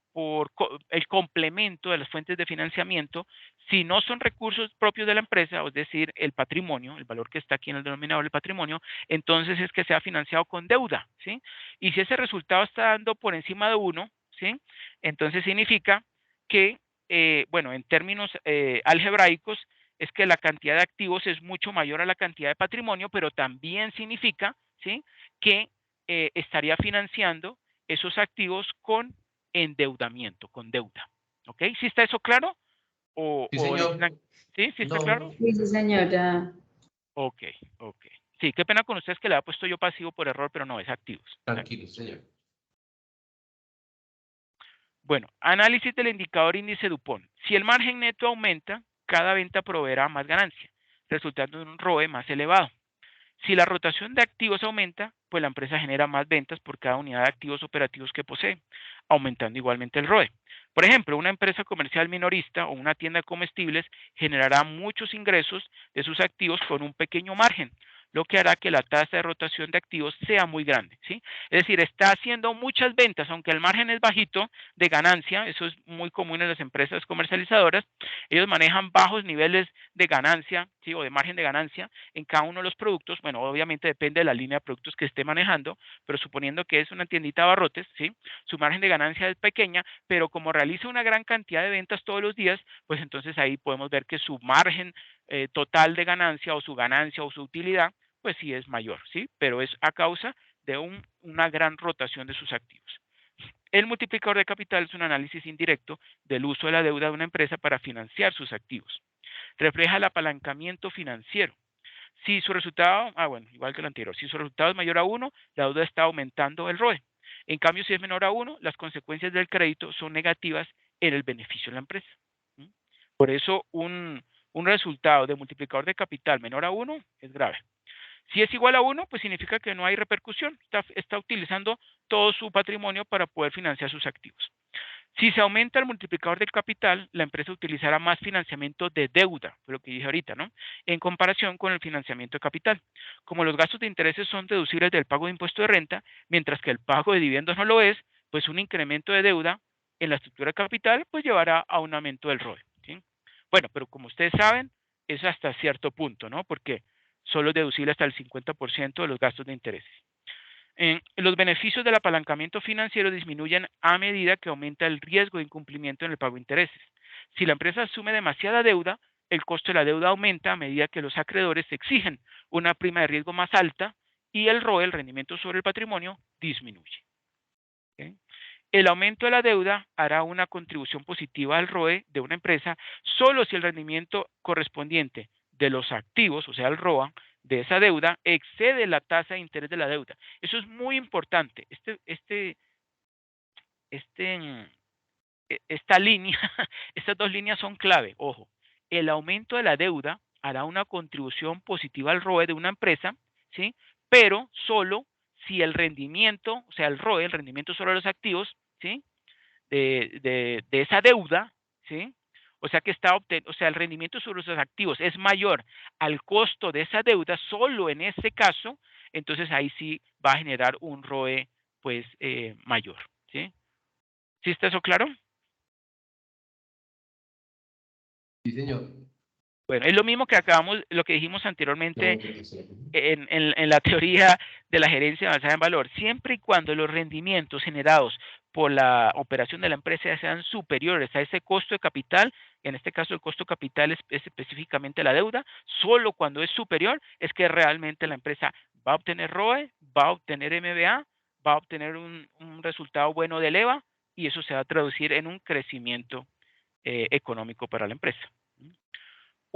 el complemento de las fuentes de financiamiento, si no son recursos propios de la empresa, es decir, el patrimonio, el valor que está aquí en el denominador del patrimonio, entonces es que se ha financiado con deuda, ¿sí? Y si ese resultado está dando por encima de 1, ¿sí? Entonces significa que, bueno, en términos algebraicos, es que la cantidad de activos es mucho mayor a la cantidad de patrimonio, pero también significa, ¿sí? Que estaría financiando esos activos con endeudamiento, con deuda. ¿Ok? ¿Sí está eso claro? Sí, ¿O señor. necesitan? ¿Sí? ¿Sí está No, claro? Sí, sí, señor, ya. Ok, ok. Sí, qué pena con ustedes que le ha puesto yo pasivo por error, pero no, es activos. tranquilo, señor. Bueno, análisis del indicador índice Dupont. Si el margen neto aumenta, cada venta proveerá más ganancia, resultando en un ROE más elevado. Si la rotación de activos aumenta, pues la empresa genera más ventas por cada unidad de activos operativos que posee, aumentando igualmente el ROE. Por ejemplo, una empresa comercial minorista o una tienda de comestibles generará muchos ingresos de sus activos con un pequeño margen, lo que hará que la tasa de rotación de activos sea muy grande, ¿sí? Es decir, está haciendo muchas ventas, aunque el margen es bajito de ganancia, eso es muy común en las empresas comercializadoras, ellos manejan bajos niveles de ganancia, ¿sí? O de margen de ganancia en cada uno de los productos. Bueno, obviamente depende de la línea de productos que esté manejando, pero suponiendo que es una tiendita de abarrotes, ¿sí? Su margen de ganancia es pequeña, pero como realiza una gran cantidad de ventas todos los días, pues entonces ahí podemos ver que su margen total de ganancia o su utilidad, pues sí es mayor, ¿sí? Pero es a causa de una gran rotación de sus activos. El multiplicador de capital es un análisis indirecto del uso de la deuda de una empresa para financiar sus activos. Refleja el apalancamiento financiero. Si su resultado, bueno, igual que el anterior, si su resultado es mayor a 1, la deuda está aumentando el ROE. En cambio, si es menor a 1, las consecuencias del crédito son negativas en el beneficio de la empresa. Por eso, un resultado de multiplicador de capital menor a 1 es grave. Si es igual a 1, pues significa que no hay repercusión. Está utilizando todo su patrimonio para poder financiar sus activos. Si se aumenta el multiplicador del capital, la empresa utilizará más financiamiento de deuda, fue lo que dije ahorita, ¿no? En comparación con el financiamiento de capital. Como los gastos de intereses son deducibles del pago de impuesto de renta, mientras que el pago de dividendos no lo es, pues un incremento de deuda en la estructura de capital pues llevará a un aumento del ROE, ¿sí? Bueno, pero como ustedes saben, es hasta cierto punto, ¿no? Porque solo es deducible hasta el 50% de los gastos de intereses. Los beneficios del apalancamiento financiero disminuyen a medida que aumenta el riesgo de incumplimiento en el pago de intereses. Si la empresa asume demasiada deuda, el costo de la deuda aumenta a medida que los acreedores exigen una prima de riesgo más alta y el ROE, el rendimiento sobre el patrimonio, disminuye. ¿Okay? El aumento de la deuda hará una contribución positiva al ROE de una empresa solo si el rendimiento correspondiente de los activos, o sea, el ROA, de esa deuda excede la tasa de interés de la deuda. Eso es muy importante. Esta línea, estas dos líneas son clave. Ojo, el aumento de la deuda hará una contribución positiva al ROE de una empresa, ¿sí? Pero solo si el rendimiento, o sea, el ROE, el rendimiento sobre los activos, ¿sí? De esa deuda, ¿sí? O sea que el rendimiento sobre los activos es mayor al costo de esa deuda, solo en ese caso, entonces ahí sí va a generar un ROE pues mayor, ¿sí? ¿Sí está eso claro? Sí, señor. Bueno, es lo mismo que lo que dijimos anteriormente No, sí. en la teoría de la gerencia basada en valor. Siempre y cuando los rendimientos generados por la operación de la empresa sean superiores a ese costo de capital, en este caso el costo de capital es específicamente la deuda, solo cuando es superior es que realmente la empresa va a obtener ROE, va a obtener MBA, va a obtener un resultado bueno de EVA y eso se va a traducir en un crecimiento económico para la empresa.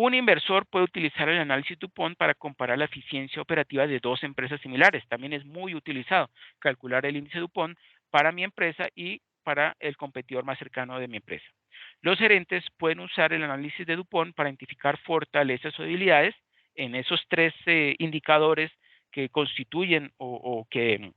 Un inversor puede utilizar el análisis DuPont para comparar la eficiencia operativa de dos empresas similares. También es muy utilizado calcular el índice DuPont para mi empresa y para el competidor más cercano de mi empresa. Los gerentes pueden usar el análisis de DuPont para identificar fortalezas o debilidades en esos tres indicadores que constituyen o que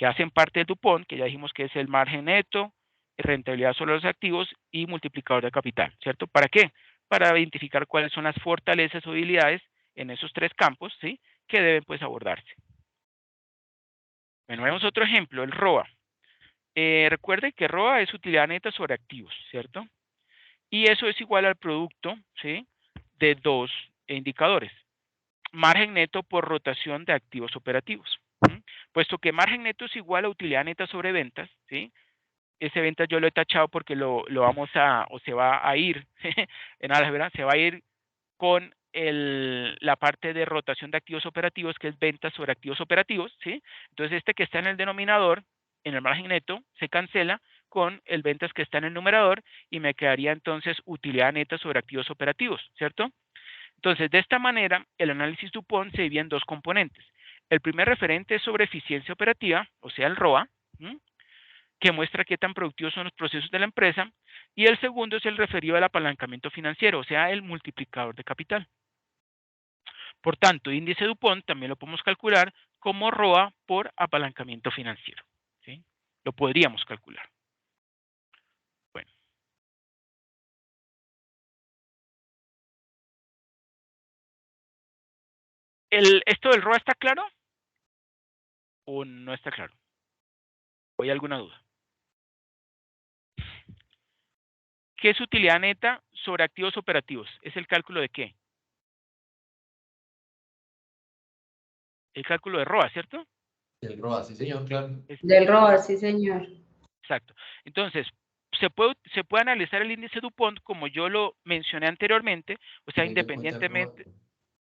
hacen parte del DuPont, que ya dijimos que es el margen neto, rentabilidad sobre los activos y multiplicador de capital, ¿cierto? ¿Para qué? Para identificar cuáles son las fortalezas o debilidades en esos tres campos, ¿sí? Que deben pues abordarse. Bueno, vemos otro ejemplo, el ROA. Recuerde que ROA es utilidad neta sobre activos, ¿cierto? Y eso es igual al producto, ¿sí? De dos indicadores. Margen neto por rotación de activos operativos. ¿Sí? Puesto que margen neto es igual a utilidad neta sobre ventas, ¿sí? Ese ventas yo lo he tachado porque lo vamos a, o se va a ir, en álgebra, se va a ir con la parte de rotación de activos operativos, que es ventas sobre activos operativos, ¿sí? Entonces, este que está en el denominador, en el margen neto, se cancela con el ventas que está en el numerador y me quedaría entonces utilidad neta sobre activos operativos, ¿cierto? Entonces, de esta manera, el análisis DuPont se divide en dos componentes. El primer referente es sobre eficiencia operativa, o sea, el ROA, ¿sí? Que muestra qué tan productivos son los procesos de la empresa, y el segundo es el referido al apalancamiento financiero, o sea, el multiplicador de capital. Por tanto, índice DuPont también lo podemos calcular como ROA por apalancamiento financiero, ¿sí? Lo podríamos calcular. Bueno. ¿Esto del ROA está claro o no está claro? ¿O hay alguna duda? ¿Qué es utilidad neta sobre activos operativos? ¿Es el cálculo de qué? El cálculo de ROA, ¿cierto? El ROA, sí, señor, claro. Del ROA, sí, señor. Exacto. Entonces, se puede analizar el índice DuPont como yo lo mencioné anteriormente, o sea, Teniendo en cuenta el ROA. independientemente,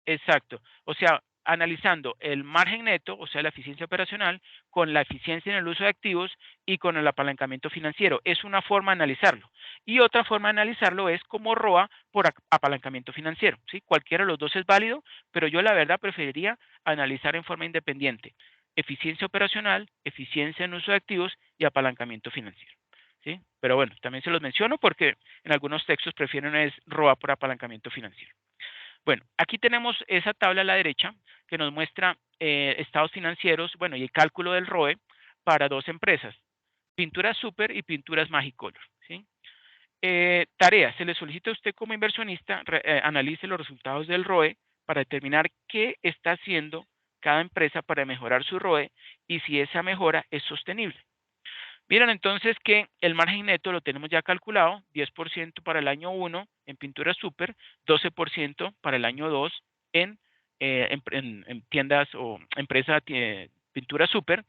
exacto, o sea, analizando el margen neto, o sea, la eficiencia operacional, con la eficiencia en el uso de activos y con el apalancamiento financiero. Es una forma de analizarlo. Y otra forma de analizarlo es como ROA por apalancamiento financiero, ¿sí? Cualquiera de los dos es válido, pero yo la verdad preferiría analizar en forma independiente. Eficiencia operacional, eficiencia en uso de activos y apalancamiento financiero, ¿sí? Pero bueno, también se los menciono porque en algunos textos prefieren es ROA por apalancamiento financiero. Bueno, aquí tenemos esa tabla a la derecha que nos muestra estados financieros, bueno, y el cálculo del ROE para dos empresas, Pinturas Super y Pinturas Magicolor, ¿sí? Tarea, se le solicita a usted como inversionista, analice los resultados del ROE para determinar qué está haciendo cada empresa para mejorar su ROE y si esa mejora es sostenible. Miren entonces que el margen neto lo tenemos ya calculado, 10% para el año 1 en Pintura Super, 12% para el año 2 en tiendas o empresa Pintura Super,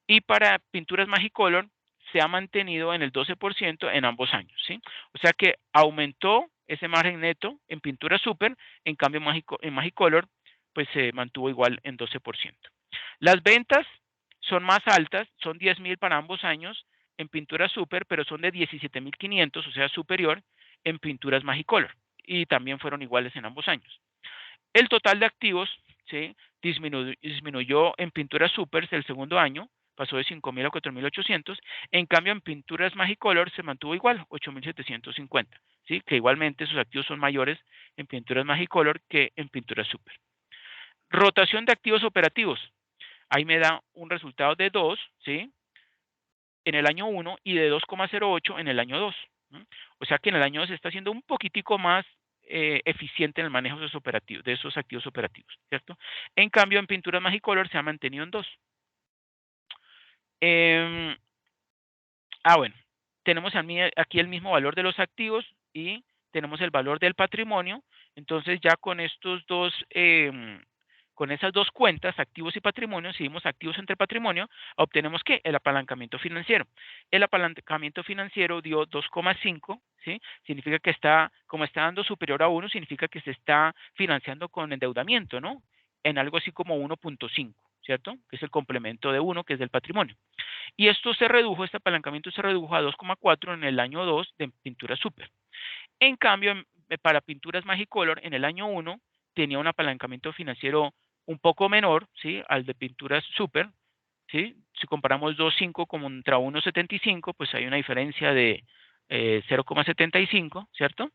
y para Pinturas Magicolor se ha mantenido en el 12% en ambos años, ¿sí? O sea que aumentó ese margen neto en Pintura Super, en cambio en Magicolor pues se mantuvo igual en 12%. Las ventas son más altas, son 10,000 para ambos años en Pintura Super, pero son de 17,500, o sea, superior en Pinturas Magicolor, y también fueron iguales en ambos años. El total de activos, ¿sí? disminuyó en Pinturas Super el segundo año, pasó de 5,000 a 4,800. En cambio, en Pinturas Magicolor se mantuvo igual, 8,750, ¿sí? Que igualmente sus activos son mayores en Pinturas Magicolor que en Pinturas Super. Rotación de activos operativos. Ahí me da un resultado de 2, ¿sí? En el año 1 y de 2,08 en el año 2. ¿no? O sea que en el año 2 se está haciendo un poquitico más eficiente en el manejo de esos activos operativos, ¿cierto? En cambio, en Pinturas Magicolor se ha mantenido en 2. Bueno, tenemos aquí el mismo valor de los activos y tenemos el valor del patrimonio. Entonces ya con estos dos, con esas dos cuentas, activos y patrimonio, si dimos activos entre patrimonio, obtenemos ¿qué? El apalancamiento financiero. El apalancamiento financiero dio 2,5, ¿sí? Significa que como está dando superior a 1, significa que se está financiando con endeudamiento, ¿no? En algo así como 1,5, ¿cierto? Que es el complemento de 1, que es del patrimonio. Y este apalancamiento se redujo a 2,4 en el año 2 de Pintura Super. En cambio, para Pinturas Magicolor, en el año 1 tenía un apalancamiento financiero un poco menor, ¿sí? Al de Pinturas Super, ¿sí? Si comparamos 2,5 contra 1,75, pues hay una diferencia de 0,75, ¿cierto?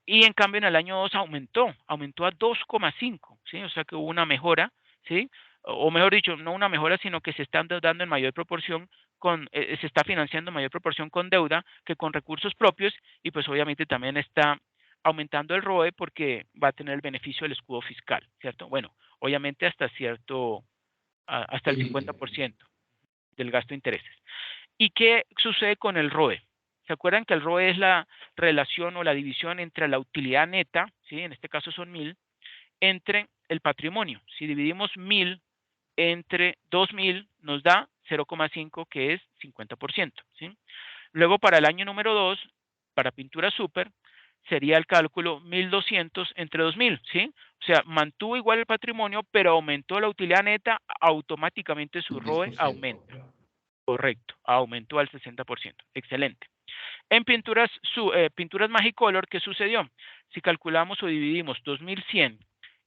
Y en cambio en el año 2 aumentó a 2,5, ¿sí? O sea que hubo una mejora, ¿sí? O mejor dicho, no una mejora, sino que se están dando en mayor proporción se está financiando en mayor proporción con deuda que con recursos propios, y pues obviamente también está aumentando el ROE porque va a tener el beneficio del escudo fiscal, ¿cierto? Bueno, obviamente hasta hasta el 50% del gasto de intereses. ¿Y qué sucede con el ROE? ¿Se acuerdan que el ROE es la relación o la división entre la utilidad neta, ¿sí? En este caso son 1000, entre el patrimonio? Si dividimos 1000 entre 2000 nos da 0,5, que es 50%, ¿sí? Luego para el año número 2, para pintura super, sería el cálculo 1200 entre 2000, ¿sí? O sea, mantuvo igual el patrimonio, pero aumentó la utilidad neta, automáticamente su ROE 10%. aumenta. Correcto, aumentó al 60%. Excelente. En pinturas Magicolor, ¿qué sucedió? Si calculamos o dividimos 2100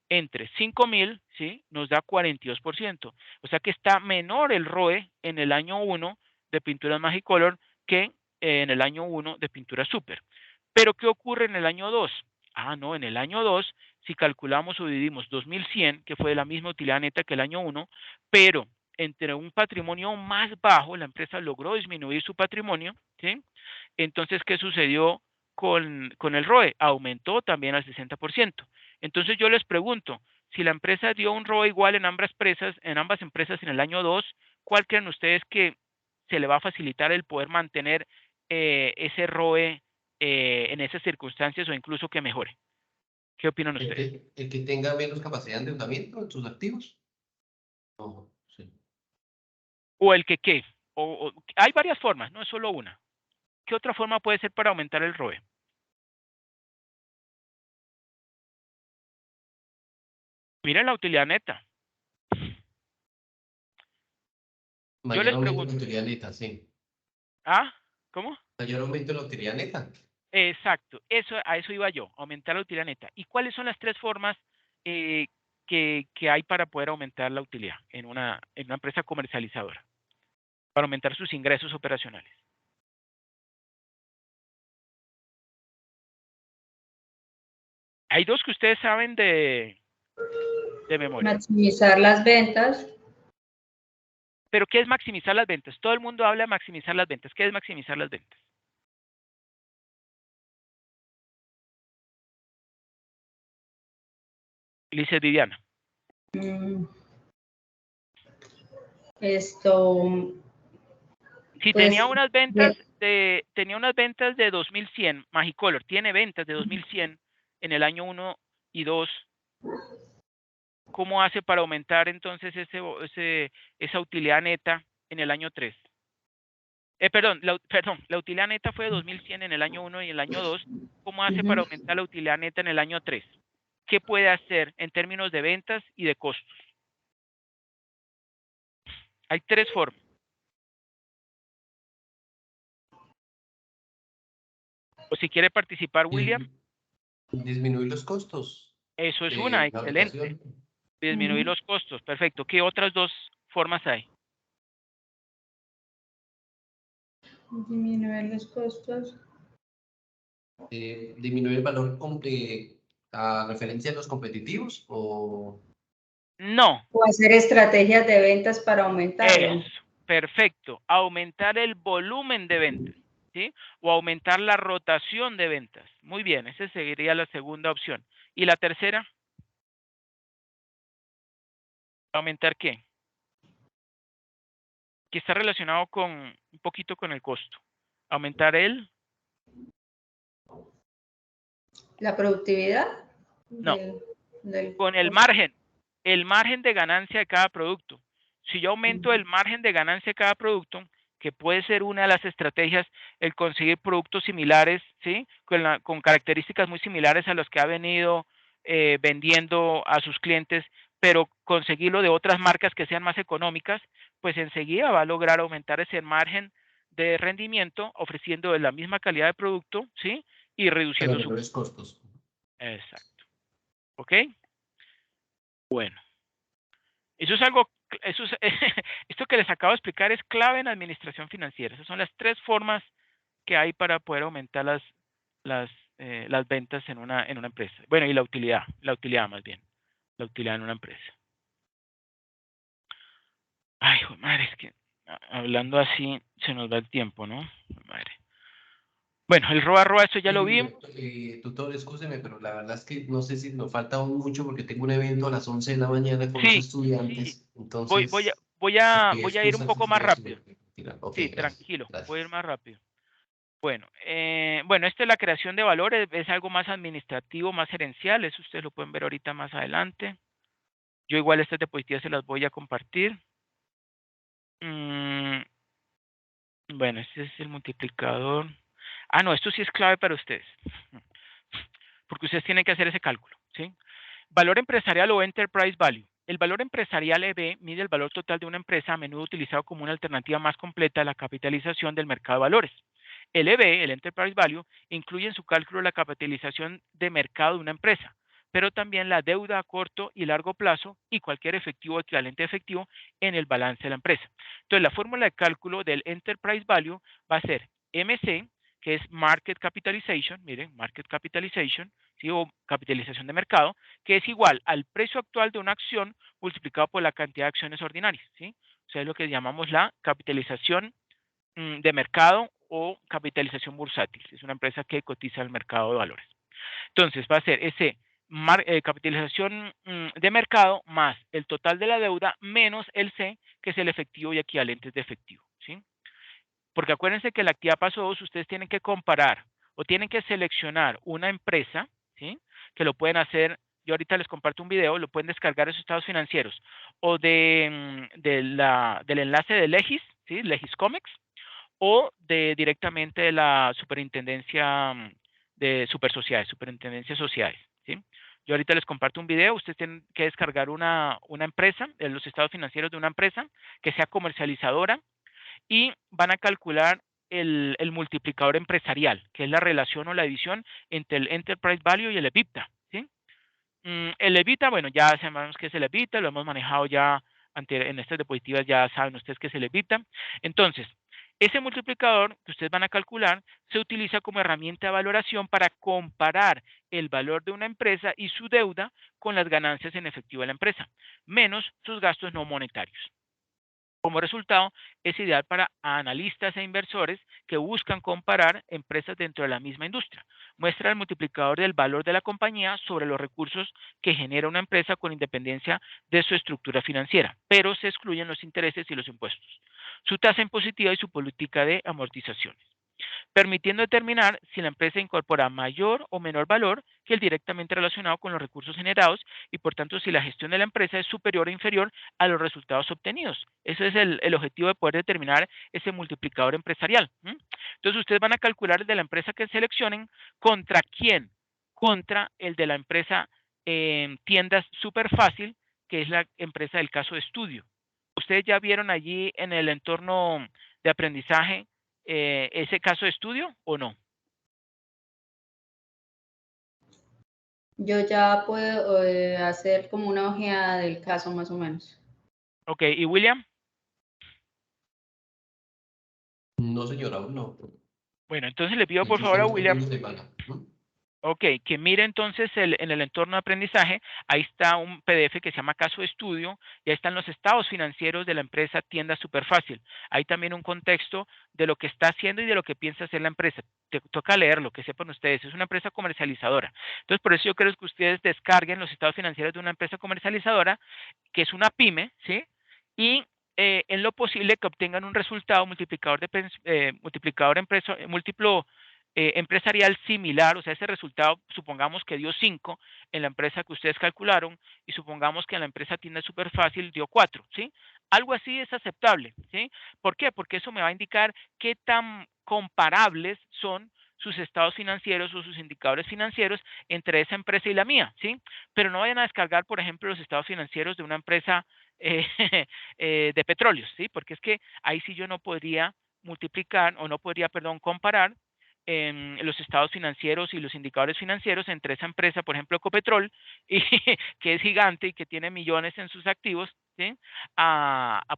entre 5000, ¿sí? Nos da 42%. O sea que está menor el ROE en el año 1 de pinturas Magicolor que en el año 1 de pintura super. Pero ¿qué ocurre en el año 2? Ah, no, en el año 2, si calculamos o dividimos 2100, que fue de la misma utilidad neta que el año 1, pero entre un patrimonio más bajo, la empresa logró disminuir su patrimonio, ¿sí? Entonces, ¿qué sucedió con el ROE? Aumentó también al 60%. Entonces, yo les pregunto, si la empresa dio un ROE igual en ambas empresas en el año 2, ¿cuál creen ustedes que se le va a facilitar el poder mantener ese ROE en esas circunstancias o incluso que mejore? ¿Qué opinan ustedes? El que tenga menos capacidad de endeudamiento en sus activos. No, sí. O el que qué. Hay varias formas, no es solo una. ¿Qué otra forma puede ser para aumentar el ROE? Miren la utilidad neta. Yo Mayor les aumento en la pregunto, utilidad neta, sí. ¿ah? ¿Cómo? Mayor aumento en la utilidad neta. Exacto, a eso iba yo, aumentar la utilidad neta. ¿Y cuáles son las tres formas eh, que hay para poder aumentar la utilidad en una empresa comercializadora? Para aumentar sus ingresos operacionales. Hay dos que ustedes saben de memoria. Maximizar las ventas. Pero ¿qué es maximizar las ventas? Todo el mundo habla de maximizar las ventas. ¿Qué es maximizar las ventas? Lice Viviana. Esto, Si pues, tenía unas ventas de 2100, Magicolor tiene ventas de 2100 en el año 1 y 2. ¿Cómo hace para aumentar entonces esa utilidad neta en el año 3? Perdón, la utilidad neta fue de 2100 en el año 1 y el año 2. ¿Cómo hace para aumentar la utilidad neta en el año 3? ¿Qué puede hacer en términos de ventas y de costos? Hay tres formas. O si quiere participar, William, Disminuir los costos eso es una, de excelente. fabricación. Disminuir los costos, perfecto. ¿Qué otras dos formas hay? disminuir los costos. Disminuir el valor a referencia de los competitivos o No, O hacer estrategias de ventas para eso, aumentarlo. perfecto. Aumentar el volumen de ventas, ¿sí? O aumentar la rotación de ventas. Muy bien, esa sería la segunda opción. ¿Y la tercera? ¿Aumentar qué? Que está relacionado un poquito con el costo. Aumentar La productividad no, del con el margen de ganancia de cada producto. Si yo aumento el margen de ganancia de cada producto, que puede ser una de las estrategias, el conseguir productos similares, ¿sí? Con características muy similares a los que ha venido vendiendo a sus clientes, pero conseguirlo de otras marcas que sean más económicas, pues enseguida va a lograr aumentar ese margen de rendimiento ofreciendo la misma calidad de producto, ¿sí? Y pero reduciendo su menores costo. costos. Exacto. ¿Ok? Bueno. Eso es algo, eso es, esto que les acabo de explicar es clave en administración financiera. Esas son las tres formas que hay para poder aumentar las ventas en una empresa. Bueno, y la utilidad más bien, la utilidad en una empresa. Ay, madre, es que hablando así, se nos va el tiempo, ¿no? Madre. Bueno, el ROA, eso ya lo vi. Tutor, escúcheme, pero la verdad es que no sé si nos falta aún mucho porque tengo un evento a las 11 de la mañana con los Sí, sí, estudiantes, entonces, voy a ir un excusas poco más ustedes si me rápido. pueden retirar. Ok, Sí, gracias, tranquilo, voy a ir gracias. más rápido. Bueno, esto es la creación de valores, es algo más administrativo, más gerencial, eso ustedes lo pueden ver ahorita más adelante. Yo igual estas diapositivas se las voy a compartir. Mm, bueno, este es el multiplicador. Ah, no, esto sí es clave para ustedes, porque ustedes tienen que hacer ese cálculo, ¿sí? Valor empresarial o enterprise value. El valor empresarial EV mide el valor total de una empresa, a menudo utilizado como una alternativa más completa a la capitalización del mercado de valores. El EV, el enterprise value, incluye en su cálculo la capitalización de mercado de una empresa, pero también la deuda a corto y largo plazo y cualquier efectivo equivalente a efectivo en el balance de la empresa. Entonces, la fórmula de cálculo del enterprise value va a ser MC, que es market capitalization, miren, market capitalization, ¿sí? O capitalización de mercado, que es igual al precio actual de una acción multiplicado por la cantidad de acciones ordinarias, ¿sí? O sea, es lo que llamamos la capitalización de mercado o capitalización bursátil. Es una empresa que cotiza en el mercado de valores. Entonces, va a ser ese capitalización de mercado más el total de la deuda menos el C, que es el efectivo y equivalentes de efectivo, ¿sí? Porque acuérdense que la actividad paso 2, ustedes tienen que comparar o tienen que seleccionar una empresa, ¿sí? Que lo pueden hacer, yo ahorita les comparto un video, lo pueden descargar de sus estados financieros o del enlace de Legis, ¿sí? Legis Comex, o directamente de la superintendencia de super sociedades, superintendencia de sociedades, ¿sí? Yo ahorita les comparto un video, ustedes tienen que descargar una empresa, los estados financieros de una empresa que sea comercializadora, y van a calcular el multiplicador empresarial, que es la relación o la división entre el Enterprise Value y el EBITDA, ¿sí? El EBITDA, bueno, ya sabemos qué es el EBITDA, lo hemos manejado ya en estas diapositivas, ya saben ustedes qué es el EBITDA. Entonces, ese multiplicador que ustedes van a calcular se utiliza como herramienta de valoración para comparar el valor de una empresa y su deuda con las ganancias en efectivo de la empresa, menos sus gastos no monetarios. Como resultado, es ideal para analistas e inversores que buscan comparar empresas dentro de la misma industria. Muestra el multiplicador del valor de la compañía sobre los recursos que genera una empresa con independencia de su estructura financiera, pero se excluyen los intereses y los impuestos, su tasa impositiva y su política de amortizaciones, permitiendo determinar si la empresa incorpora mayor o menor valor que el directamente relacionado con los recursos generados y por tanto si la gestión de la empresa es superior o inferior a los resultados obtenidos. Ese es el objetivo de poder determinar ese multiplicador empresarial. Entonces ustedes van a calcular el de la empresa que seleccionen contra quién, contra el de la empresa tiendas súper fácil, que es la empresa del caso de estudio. Ustedes ya vieron allí en el entorno de aprendizaje ese caso de estudio o no? Yo ya puedo hacer como una ojeada del caso más o menos. Ok, ¿y William? No, señora, aún no. Bueno, entonces le pido De por hecho, favor a estamos en William, una semana. ¿No? ok, que mire entonces en el entorno de aprendizaje, ahí está un PDF que se llama caso de estudio, y ahí están los estados financieros de la empresa Tienda Superfácil. Hay también un contexto de lo que está haciendo y de lo que piensa hacer la empresa. Toca leerlo, que sepan ustedes, es una empresa comercializadora. Entonces, por eso yo creo que ustedes descarguen los estados financieros de una empresa comercializadora, que es una pyme, ¿sí? Y en lo posible que obtengan un resultado multiplicador múltiplo empresarial similar, o sea, ese resultado, supongamos que dio 5 en la empresa que ustedes calcularon y supongamos que en la empresa Tienda Súper Fácil dio 4, ¿sí? Algo así es aceptable, ¿sí? ¿Por qué? Porque eso me va a indicar qué tan comparables son sus estados financieros o sus indicadores financieros entre esa empresa y la mía, ¿sí? Pero no vayan a descargar, por ejemplo, los estados financieros de una empresa eh, de petróleos, ¿sí? Porque es que ahí sí yo no podría multiplicar o no podría, perdón, comparar los estados financieros y los indicadores financieros entre esa empresa, por ejemplo, Ecopetrol, y, que es gigante y que tiene millones en sus activos, ¿sí?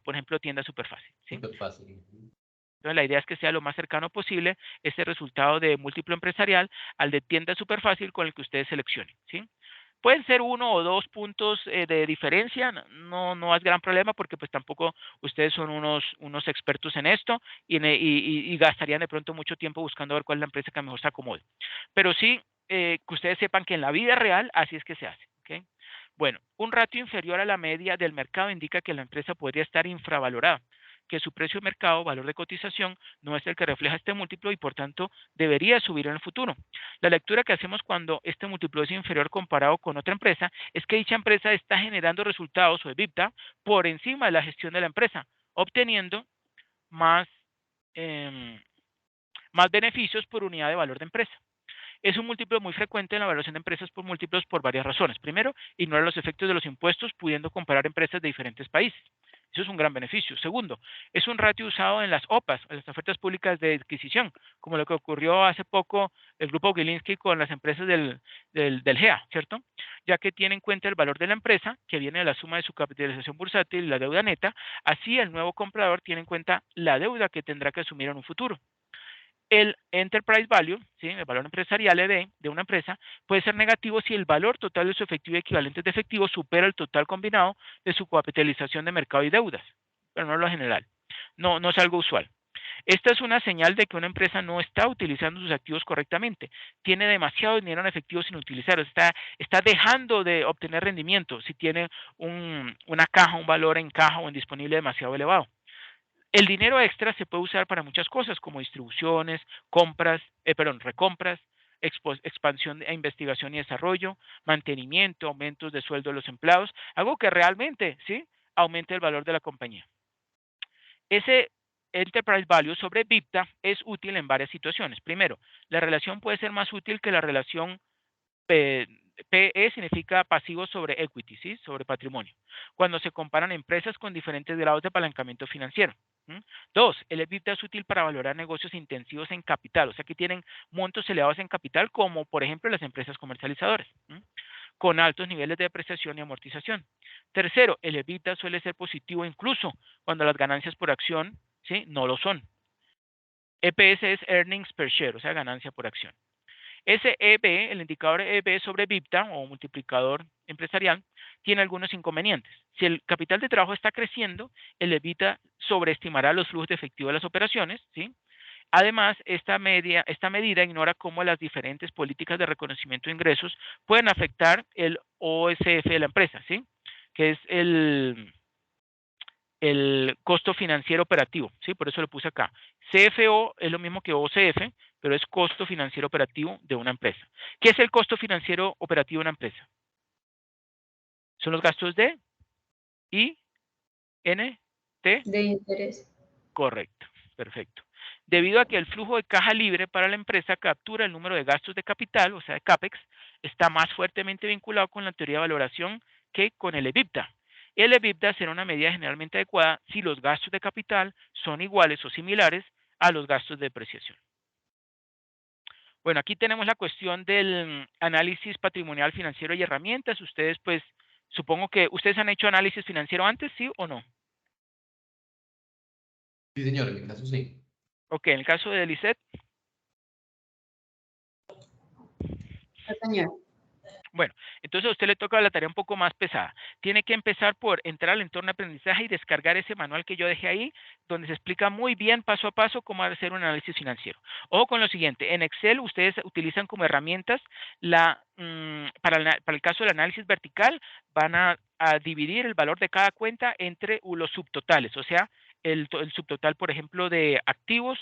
Por ejemplo, Tienda Superfácil, ¿sí? Súper fácil. Entonces, la idea es que sea lo más cercano posible ese resultado de múltiplo empresarial al de Tienda Superfácil con el que ustedes seleccionen, ¿sí? Pueden ser 1 o 2 puntos de diferencia, no es gran problema porque pues tampoco ustedes son unos expertos en esto y gastarían de pronto mucho tiempo buscando ver cuál es la empresa que mejor se acomode. Pero sí que ustedes sepan que en la vida real así es que se hace. ¿Okay? Bueno, un ratio inferior a la media del mercado indica que la empresa podría estar infravalorada, que su precio de mercado, valor de cotización, no es el que refleja este múltiplo y por tanto debería subir en el futuro. La lectura que hacemos cuando este múltiplo es inferior comparado con otra empresa es que dicha empresa está generando resultados o EBITDA por encima de la gestión de la empresa, obteniendo más, más beneficios por unidad de valor de empresa. Es un múltiplo muy frecuente en la evaluación de empresas por múltiplos por varias razones. Primero, ignora los efectos de los impuestos pudiendo comparar empresas de diferentes países. Eso es un gran beneficio. Segundo, es un ratio usado en las OPAs, en las ofertas públicas de adquisición, como lo que ocurrió hace poco el grupo Gilinski con las empresas del GEA, ¿cierto? Ya que tiene en cuenta el valor de la empresa, que viene de la suma de su capitalización bursátil y la deuda neta, así el nuevo comprador tiene en cuenta la deuda que tendrá que asumir en un futuro. El enterprise value, ¿sí? El valor empresarial EV de una empresa, puede ser negativo si el valor total de su efectivo y equivalentes de efectivo supera el total combinado de su capitalización de mercado y deudas, pero no en lo general. No es algo usual. Esta es una señal de que una empresa no está utilizando sus activos correctamente. Tiene demasiado dinero en efectivo sin utilizar. Está dejando de obtener rendimiento si tiene una caja, un valor en caja o en disponible demasiado elevado. El dinero extra se puede usar para muchas cosas como distribuciones, recompras, expansión e investigación y desarrollo, mantenimiento, aumentos de sueldo de los empleados, algo que realmente, ¿sí?, aumente el valor de la compañía. Ese enterprise value sobre EBITDA es útil en varias situaciones. Primero, la relación puede ser más útil que la relación PE significa pasivo sobre equity, ¿sí? Sobre patrimonio, cuando se comparan empresas con diferentes grados de apalancamiento financiero. Dos, el EBITDA es útil para valorar negocios intensivos en capital, o sea que tienen montos elevados en capital, como por ejemplo las empresas comercializadoras, con altos niveles de depreciación y amortización. Tercero, el EBITDA suele ser positivo incluso cuando las ganancias por acción, ¿sí?, no lo son. EPS es Earnings Per Share, o sea, ganancia por acción. Ese EB, el indicador EB sobre EBITDA o multiplicador empresarial, tiene algunos inconvenientes. Si el capital de trabajo está creciendo, el EBITDA sobreestimará los flujos de efectivo de las operaciones, ¿sí? Además, esta medida ignora cómo las diferentes políticas de reconocimiento de ingresos pueden afectar el OSF de la empresa, ¿sí? Que es el costo financiero operativo, ¿sí? Por eso lo puse acá. CFO es lo mismo que OCF, pero es costo financiero operativo de una empresa. ¿Qué es el costo financiero operativo de una empresa? Son los gastos de INT. De interés. Correcto, perfecto. Debido a que el flujo de caja libre para la empresa captura el número de gastos de capital, o sea, de CAPEX, está más fuertemente vinculado con la teoría de valoración que con el EBITDA. El EBITDA será una medida generalmente adecuada si los gastos de capital son iguales o similares a los gastos de depreciación. Bueno, aquí tenemos la cuestión del análisis patrimonial financiero y herramientas. Ustedes, pues, supongo que ustedes han hecho análisis financiero antes, ¿sí o no? Sí, señor, en mi caso sí. Ok, en el caso de Lisette. Señor. Bueno, entonces a usted le toca la tarea un poco más pesada. Tiene que empezar por entrar al entorno de aprendizaje y descargar ese manual que yo dejé ahí, donde se explica muy bien paso a paso cómo hacer un análisis financiero. Ojo con lo siguiente, en Excel ustedes utilizan como herramientas para el caso del análisis vertical, van a dividir el valor de cada cuenta entre los subtotales, o sea, el subtotal, por ejemplo, de activos,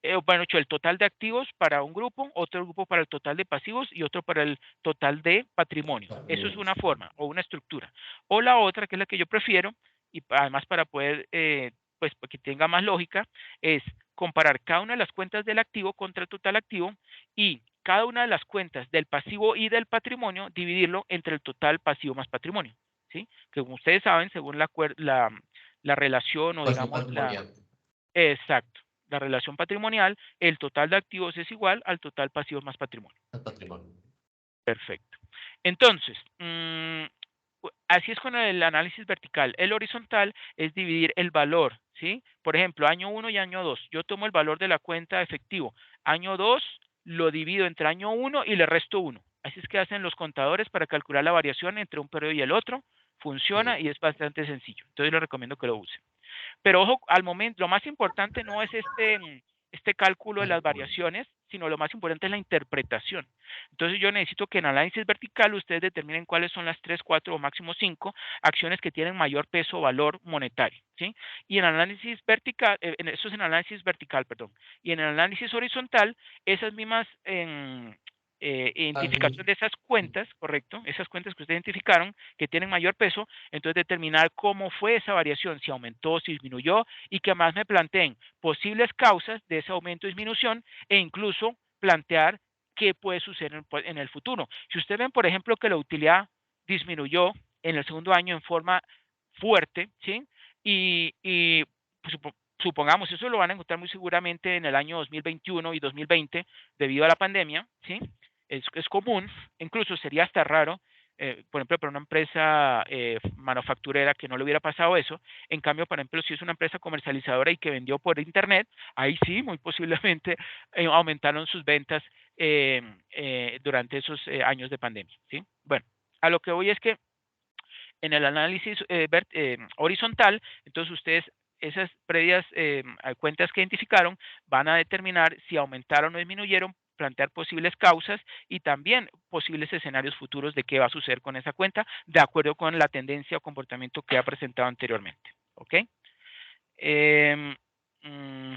el total de activos para un grupo, otro grupo para el total de pasivos y otro para el total de patrimonio. Eso es una forma o una estructura. O la otra, que es la que yo prefiero, y además para poder, pues que tenga más lógica, es comparar cada una de las cuentas del activo contra el total activo y cada una de las cuentas del pasivo y del patrimonio, dividirlo entre el total pasivo más patrimonio. ¿Sí? Que como ustedes saben, según la relación o digamos Exacto. La relación patrimonial, el total de activos es igual al total pasivos más patrimonio. El patrimonio. Perfecto. Entonces, así es con el análisis vertical. El horizontal es dividir el valor, ¿sí? Por ejemplo, año 1 y año 2. Yo tomo el valor de la cuenta de efectivo. Año 2 lo divido entre año 1 y le resto 1. Así es que hacen los contadores para calcular la variación entre un periodo y el otro. Funciona Sí. y es bastante sencillo. Entonces les recomiendo que lo usen. Pero ojo, al momento, lo más importante no es este cálculo de las variaciones, sino lo más importante es la interpretación. Entonces yo necesito que en análisis vertical ustedes determinen cuáles son las 3, 4 o máximo 5 acciones que tienen mayor peso o valor monetario, ¿sí? Y en análisis vertical, eso es en análisis vertical, perdón. Y en el análisis horizontal, esas mismas identificación de esas cuentas, correcto, esas cuentas que ustedes identificaron que tienen mayor peso, entonces determinar cómo fue esa variación, si aumentó, si disminuyó, y que más me planteen posibles causas de ese aumento o disminución, e incluso plantear qué puede suceder en el futuro. Si ustedes ven, por ejemplo, que la utilidad disminuyó en el segundo año en forma fuerte, ¿sí? Y pues, supongamos, eso lo van a encontrar muy seguramente en el año 2021 y 2020 debido a la pandemia, ¿sí? Es común, incluso sería hasta raro, por ejemplo, para una empresa manufacturera que no le hubiera pasado eso. En cambio, por ejemplo, si es una empresa comercializadora y que vendió por internet, ahí sí, muy posiblemente aumentaron sus ventas durante esos años de pandemia, ¿sí? Bueno, a lo que voy es que en el análisis horizontal, entonces ustedes esas previas cuentas que identificaron van a determinar si aumentaron o disminuyeron, plantear posibles causas y también posibles escenarios futuros de qué va a suceder con esa cuenta de acuerdo con la tendencia o comportamiento que ha presentado anteriormente. ¿Ok? Eh, mm,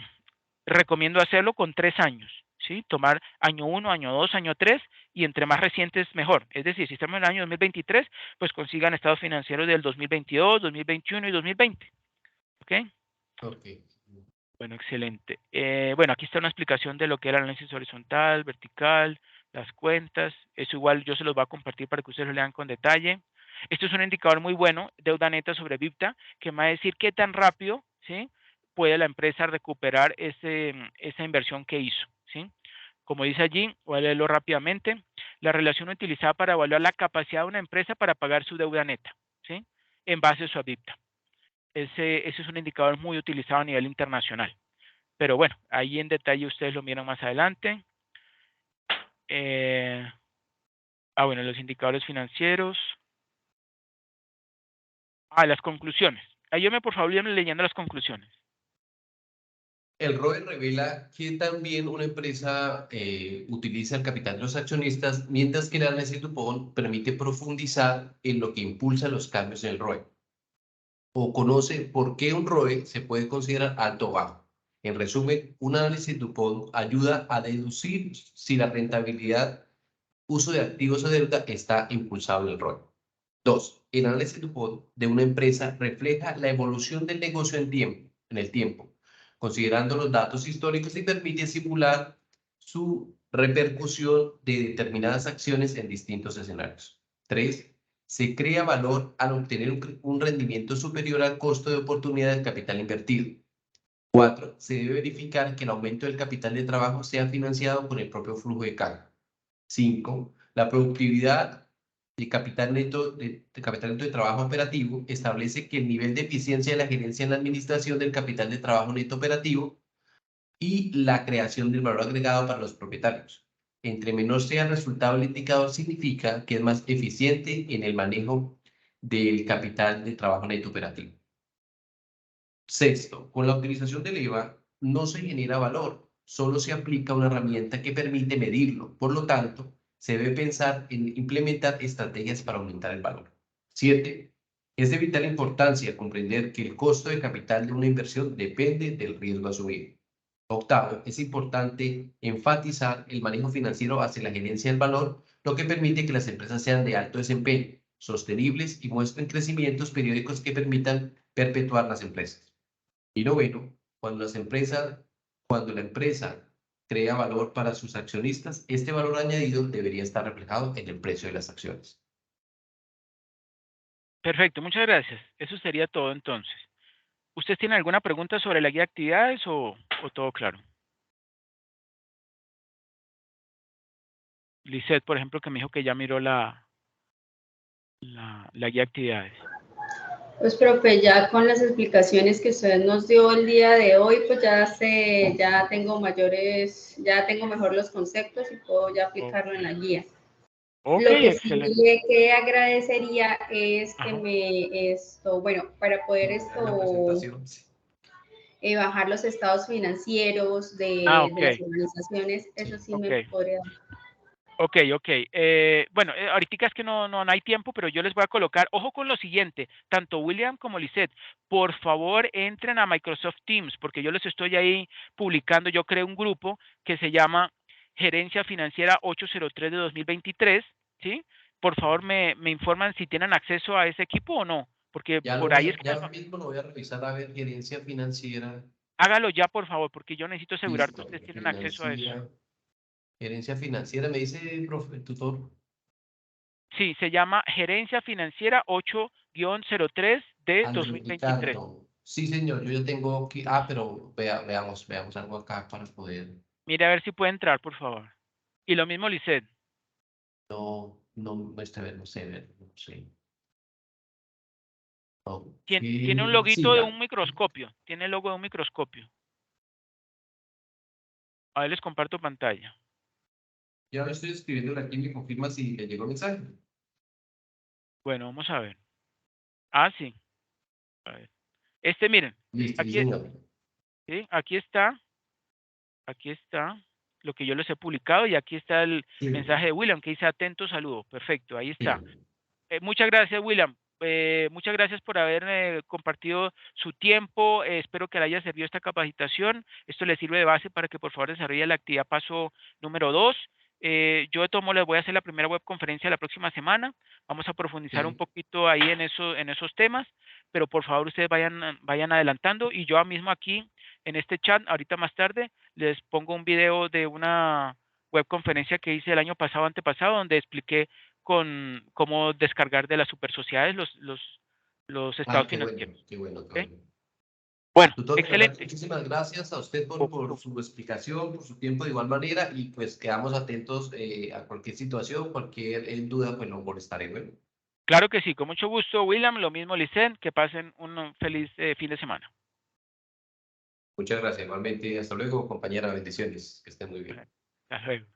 recomiendo hacerlo con 3 años, ¿sí? Tomar año 1, año 2, año 3 y entre más recientes mejor. Es decir, si estamos en el año 2023, pues consigan estados financieros del 2022, 2021 y 2020. ¿Ok? Ok. Bueno, excelente. Bueno, aquí está una explicación de lo que era el análisis horizontal, vertical, las cuentas. Eso igual yo se los voy a compartir para que ustedes lo lean con detalle. Esto es un indicador muy bueno, deuda neta sobre EBITDA, que me va a decir qué tan rápido, ¿sí?, puede la empresa recuperar esa inversión que hizo, ¿sí? Como dice allí, voy a leerlo rápidamente. La relación utilizada para evaluar la capacidad de una empresa para pagar su deuda neta, ¿sí?, en base a su EBITDA. Ese es un indicador muy utilizado a nivel internacional. Pero bueno, ahí en detalle ustedes lo miran más adelante. Bueno, los indicadores financieros. Las conclusiones. Ayúdame por favor leyendo las conclusiones. El ROE revela que también una empresa utiliza el capital de los accionistas, mientras que el análisis Dupont permite profundizar en lo que impulsa los cambios en el ROE. O conoce por qué un ROE se puede considerar alto o bajo. En resumen, un análisis Dupont ayuda a deducir si la rentabilidad, uso de activos o deuda está impulsado en el ROE. 2. El análisis Dupont de una empresa refleja la evolución del negocio en el tiempo, considerando los datos históricos y permite simular su repercusión de determinadas acciones en distintos escenarios. 3. Se crea valor al obtener un rendimiento superior al costo de oportunidad del capital invertido. 4. Se debe verificar que el aumento del capital de trabajo sea financiado por el propio flujo de caja. 5. La productividad de capital neto de trabajo operativo establece que el nivel de eficiencia de la gerencia en la administración del capital de trabajo neto operativo y la creación del valor agregado para los propietarios. Entre menor sea el resultado del indicador, significa que es más eficiente en el manejo del capital de trabajo neto operativo. Sexto, con la utilización del IVA no se genera valor, solo se aplica una herramienta que permite medirlo. Por lo tanto, se debe pensar en implementar estrategias para aumentar el valor. 7. Es de vital importancia comprender que el costo de capital de una inversión depende del riesgo asumido. Octavo, es importante enfatizar el manejo financiero hacia la gerencia del valor, lo que permite que las empresas sean de alto desempeño, sostenibles y muestren crecimientos periódicos que permitan perpetuar las empresas. Y noveno, cuando la empresa crea valor para sus accionistas, este valor añadido debería estar reflejado en el precio de las acciones. Perfecto, muchas gracias. Eso sería todo entonces. ¿Ustedes tienen alguna pregunta sobre la guía de actividades o todo claro? Lisette, por ejemplo, que me dijo que ya miró la guía de actividades. Pues, profe, ya con las explicaciones que usted nos dio el día de hoy, pues ya tengo mejor los conceptos y puedo ya aplicarlo en la guía. Ok, Lo que sí excelente. le que agradecería es que Ajá. bueno, para poder La presentación. bajar los estados financieros Ah, de las ok, organizaciones, eso Sí. sí me ok. podría dar. Ok, ok. Bueno, ahorita es que no hay tiempo, pero yo les voy a colocar, ojo con lo siguiente, tanto William como Lisette, por favor entren a Microsoft Teams, porque yo les estoy ahí publicando, yo creé un grupo que se llama Gerencia Financiera 803 de 2023, ¿sí? Por favor me informan si tienen acceso a ese equipo o no, porque por ahí es que Ya mismo lo voy a revisar a ver, gerencia financiera. hágalo ya, por favor, porque yo necesito asegurar que Listo, ustedes tienen acceso a eso. financiera. Gerencia financiera, me dice, profe, tutor. Sí, se llama Gerencia Financiera 8-03 de Andrés 2023. Ricardo. Sí, señor, yo ya tengo aquí. Pero veamos algo acá para poder. Mire a ver si puede entrar, por favor. Y lo mismo Lisset. No, no sé, no sé. Ok, Tiene un sí, loguito de ya. un microscopio. Tiene el logo de un microscopio. A ver, les comparto pantalla. Ya lo estoy escribiendo aquí, me confirma si le llegó el mensaje. Bueno, vamos a ver. Sí. A ver. Miren. Listo, sí, Aquí, señor. ¿sí? Aquí está. Aquí está lo que yo les he publicado y aquí está el Sí, mensaje de William que dice atento saludo. Perfecto, ahí está. sí. Muchas gracias, William. Muchas gracias por haber compartido su tiempo. Espero que le haya servido esta capacitación. Esto le sirve de base para que por favor desarrolle la actividad paso número 2. Yo de todo modo les voy a hacer la primera web conferencia la próxima semana. Vamos a profundizar un Sí. poquito ahí en esos temas, pero por favor ustedes vayan adelantando y yo mismo aquí en este chat, ahorita más tarde, les pongo un video de una web conferencia que hice el año pasado, antepasado, donde expliqué con cómo descargar de las super sociedades los Ah, estados qué bueno, financieros. qué bueno, qué ¿Ok? bueno. Bueno, Tutor, de verdad, excelente. muchísimas gracias a usted por su explicación, por su tiempo de igual manera y pues quedamos atentos a cualquier situación, cualquier duda, pues lo molestaré. Bueno, Claro que sí, con mucho gusto, William. Lo mismo, Licen. Que pasen un feliz fin de semana. muchas gracias. Igualmente, hasta luego, compañera. Bendiciones. Que estén muy bien. Hasta luego.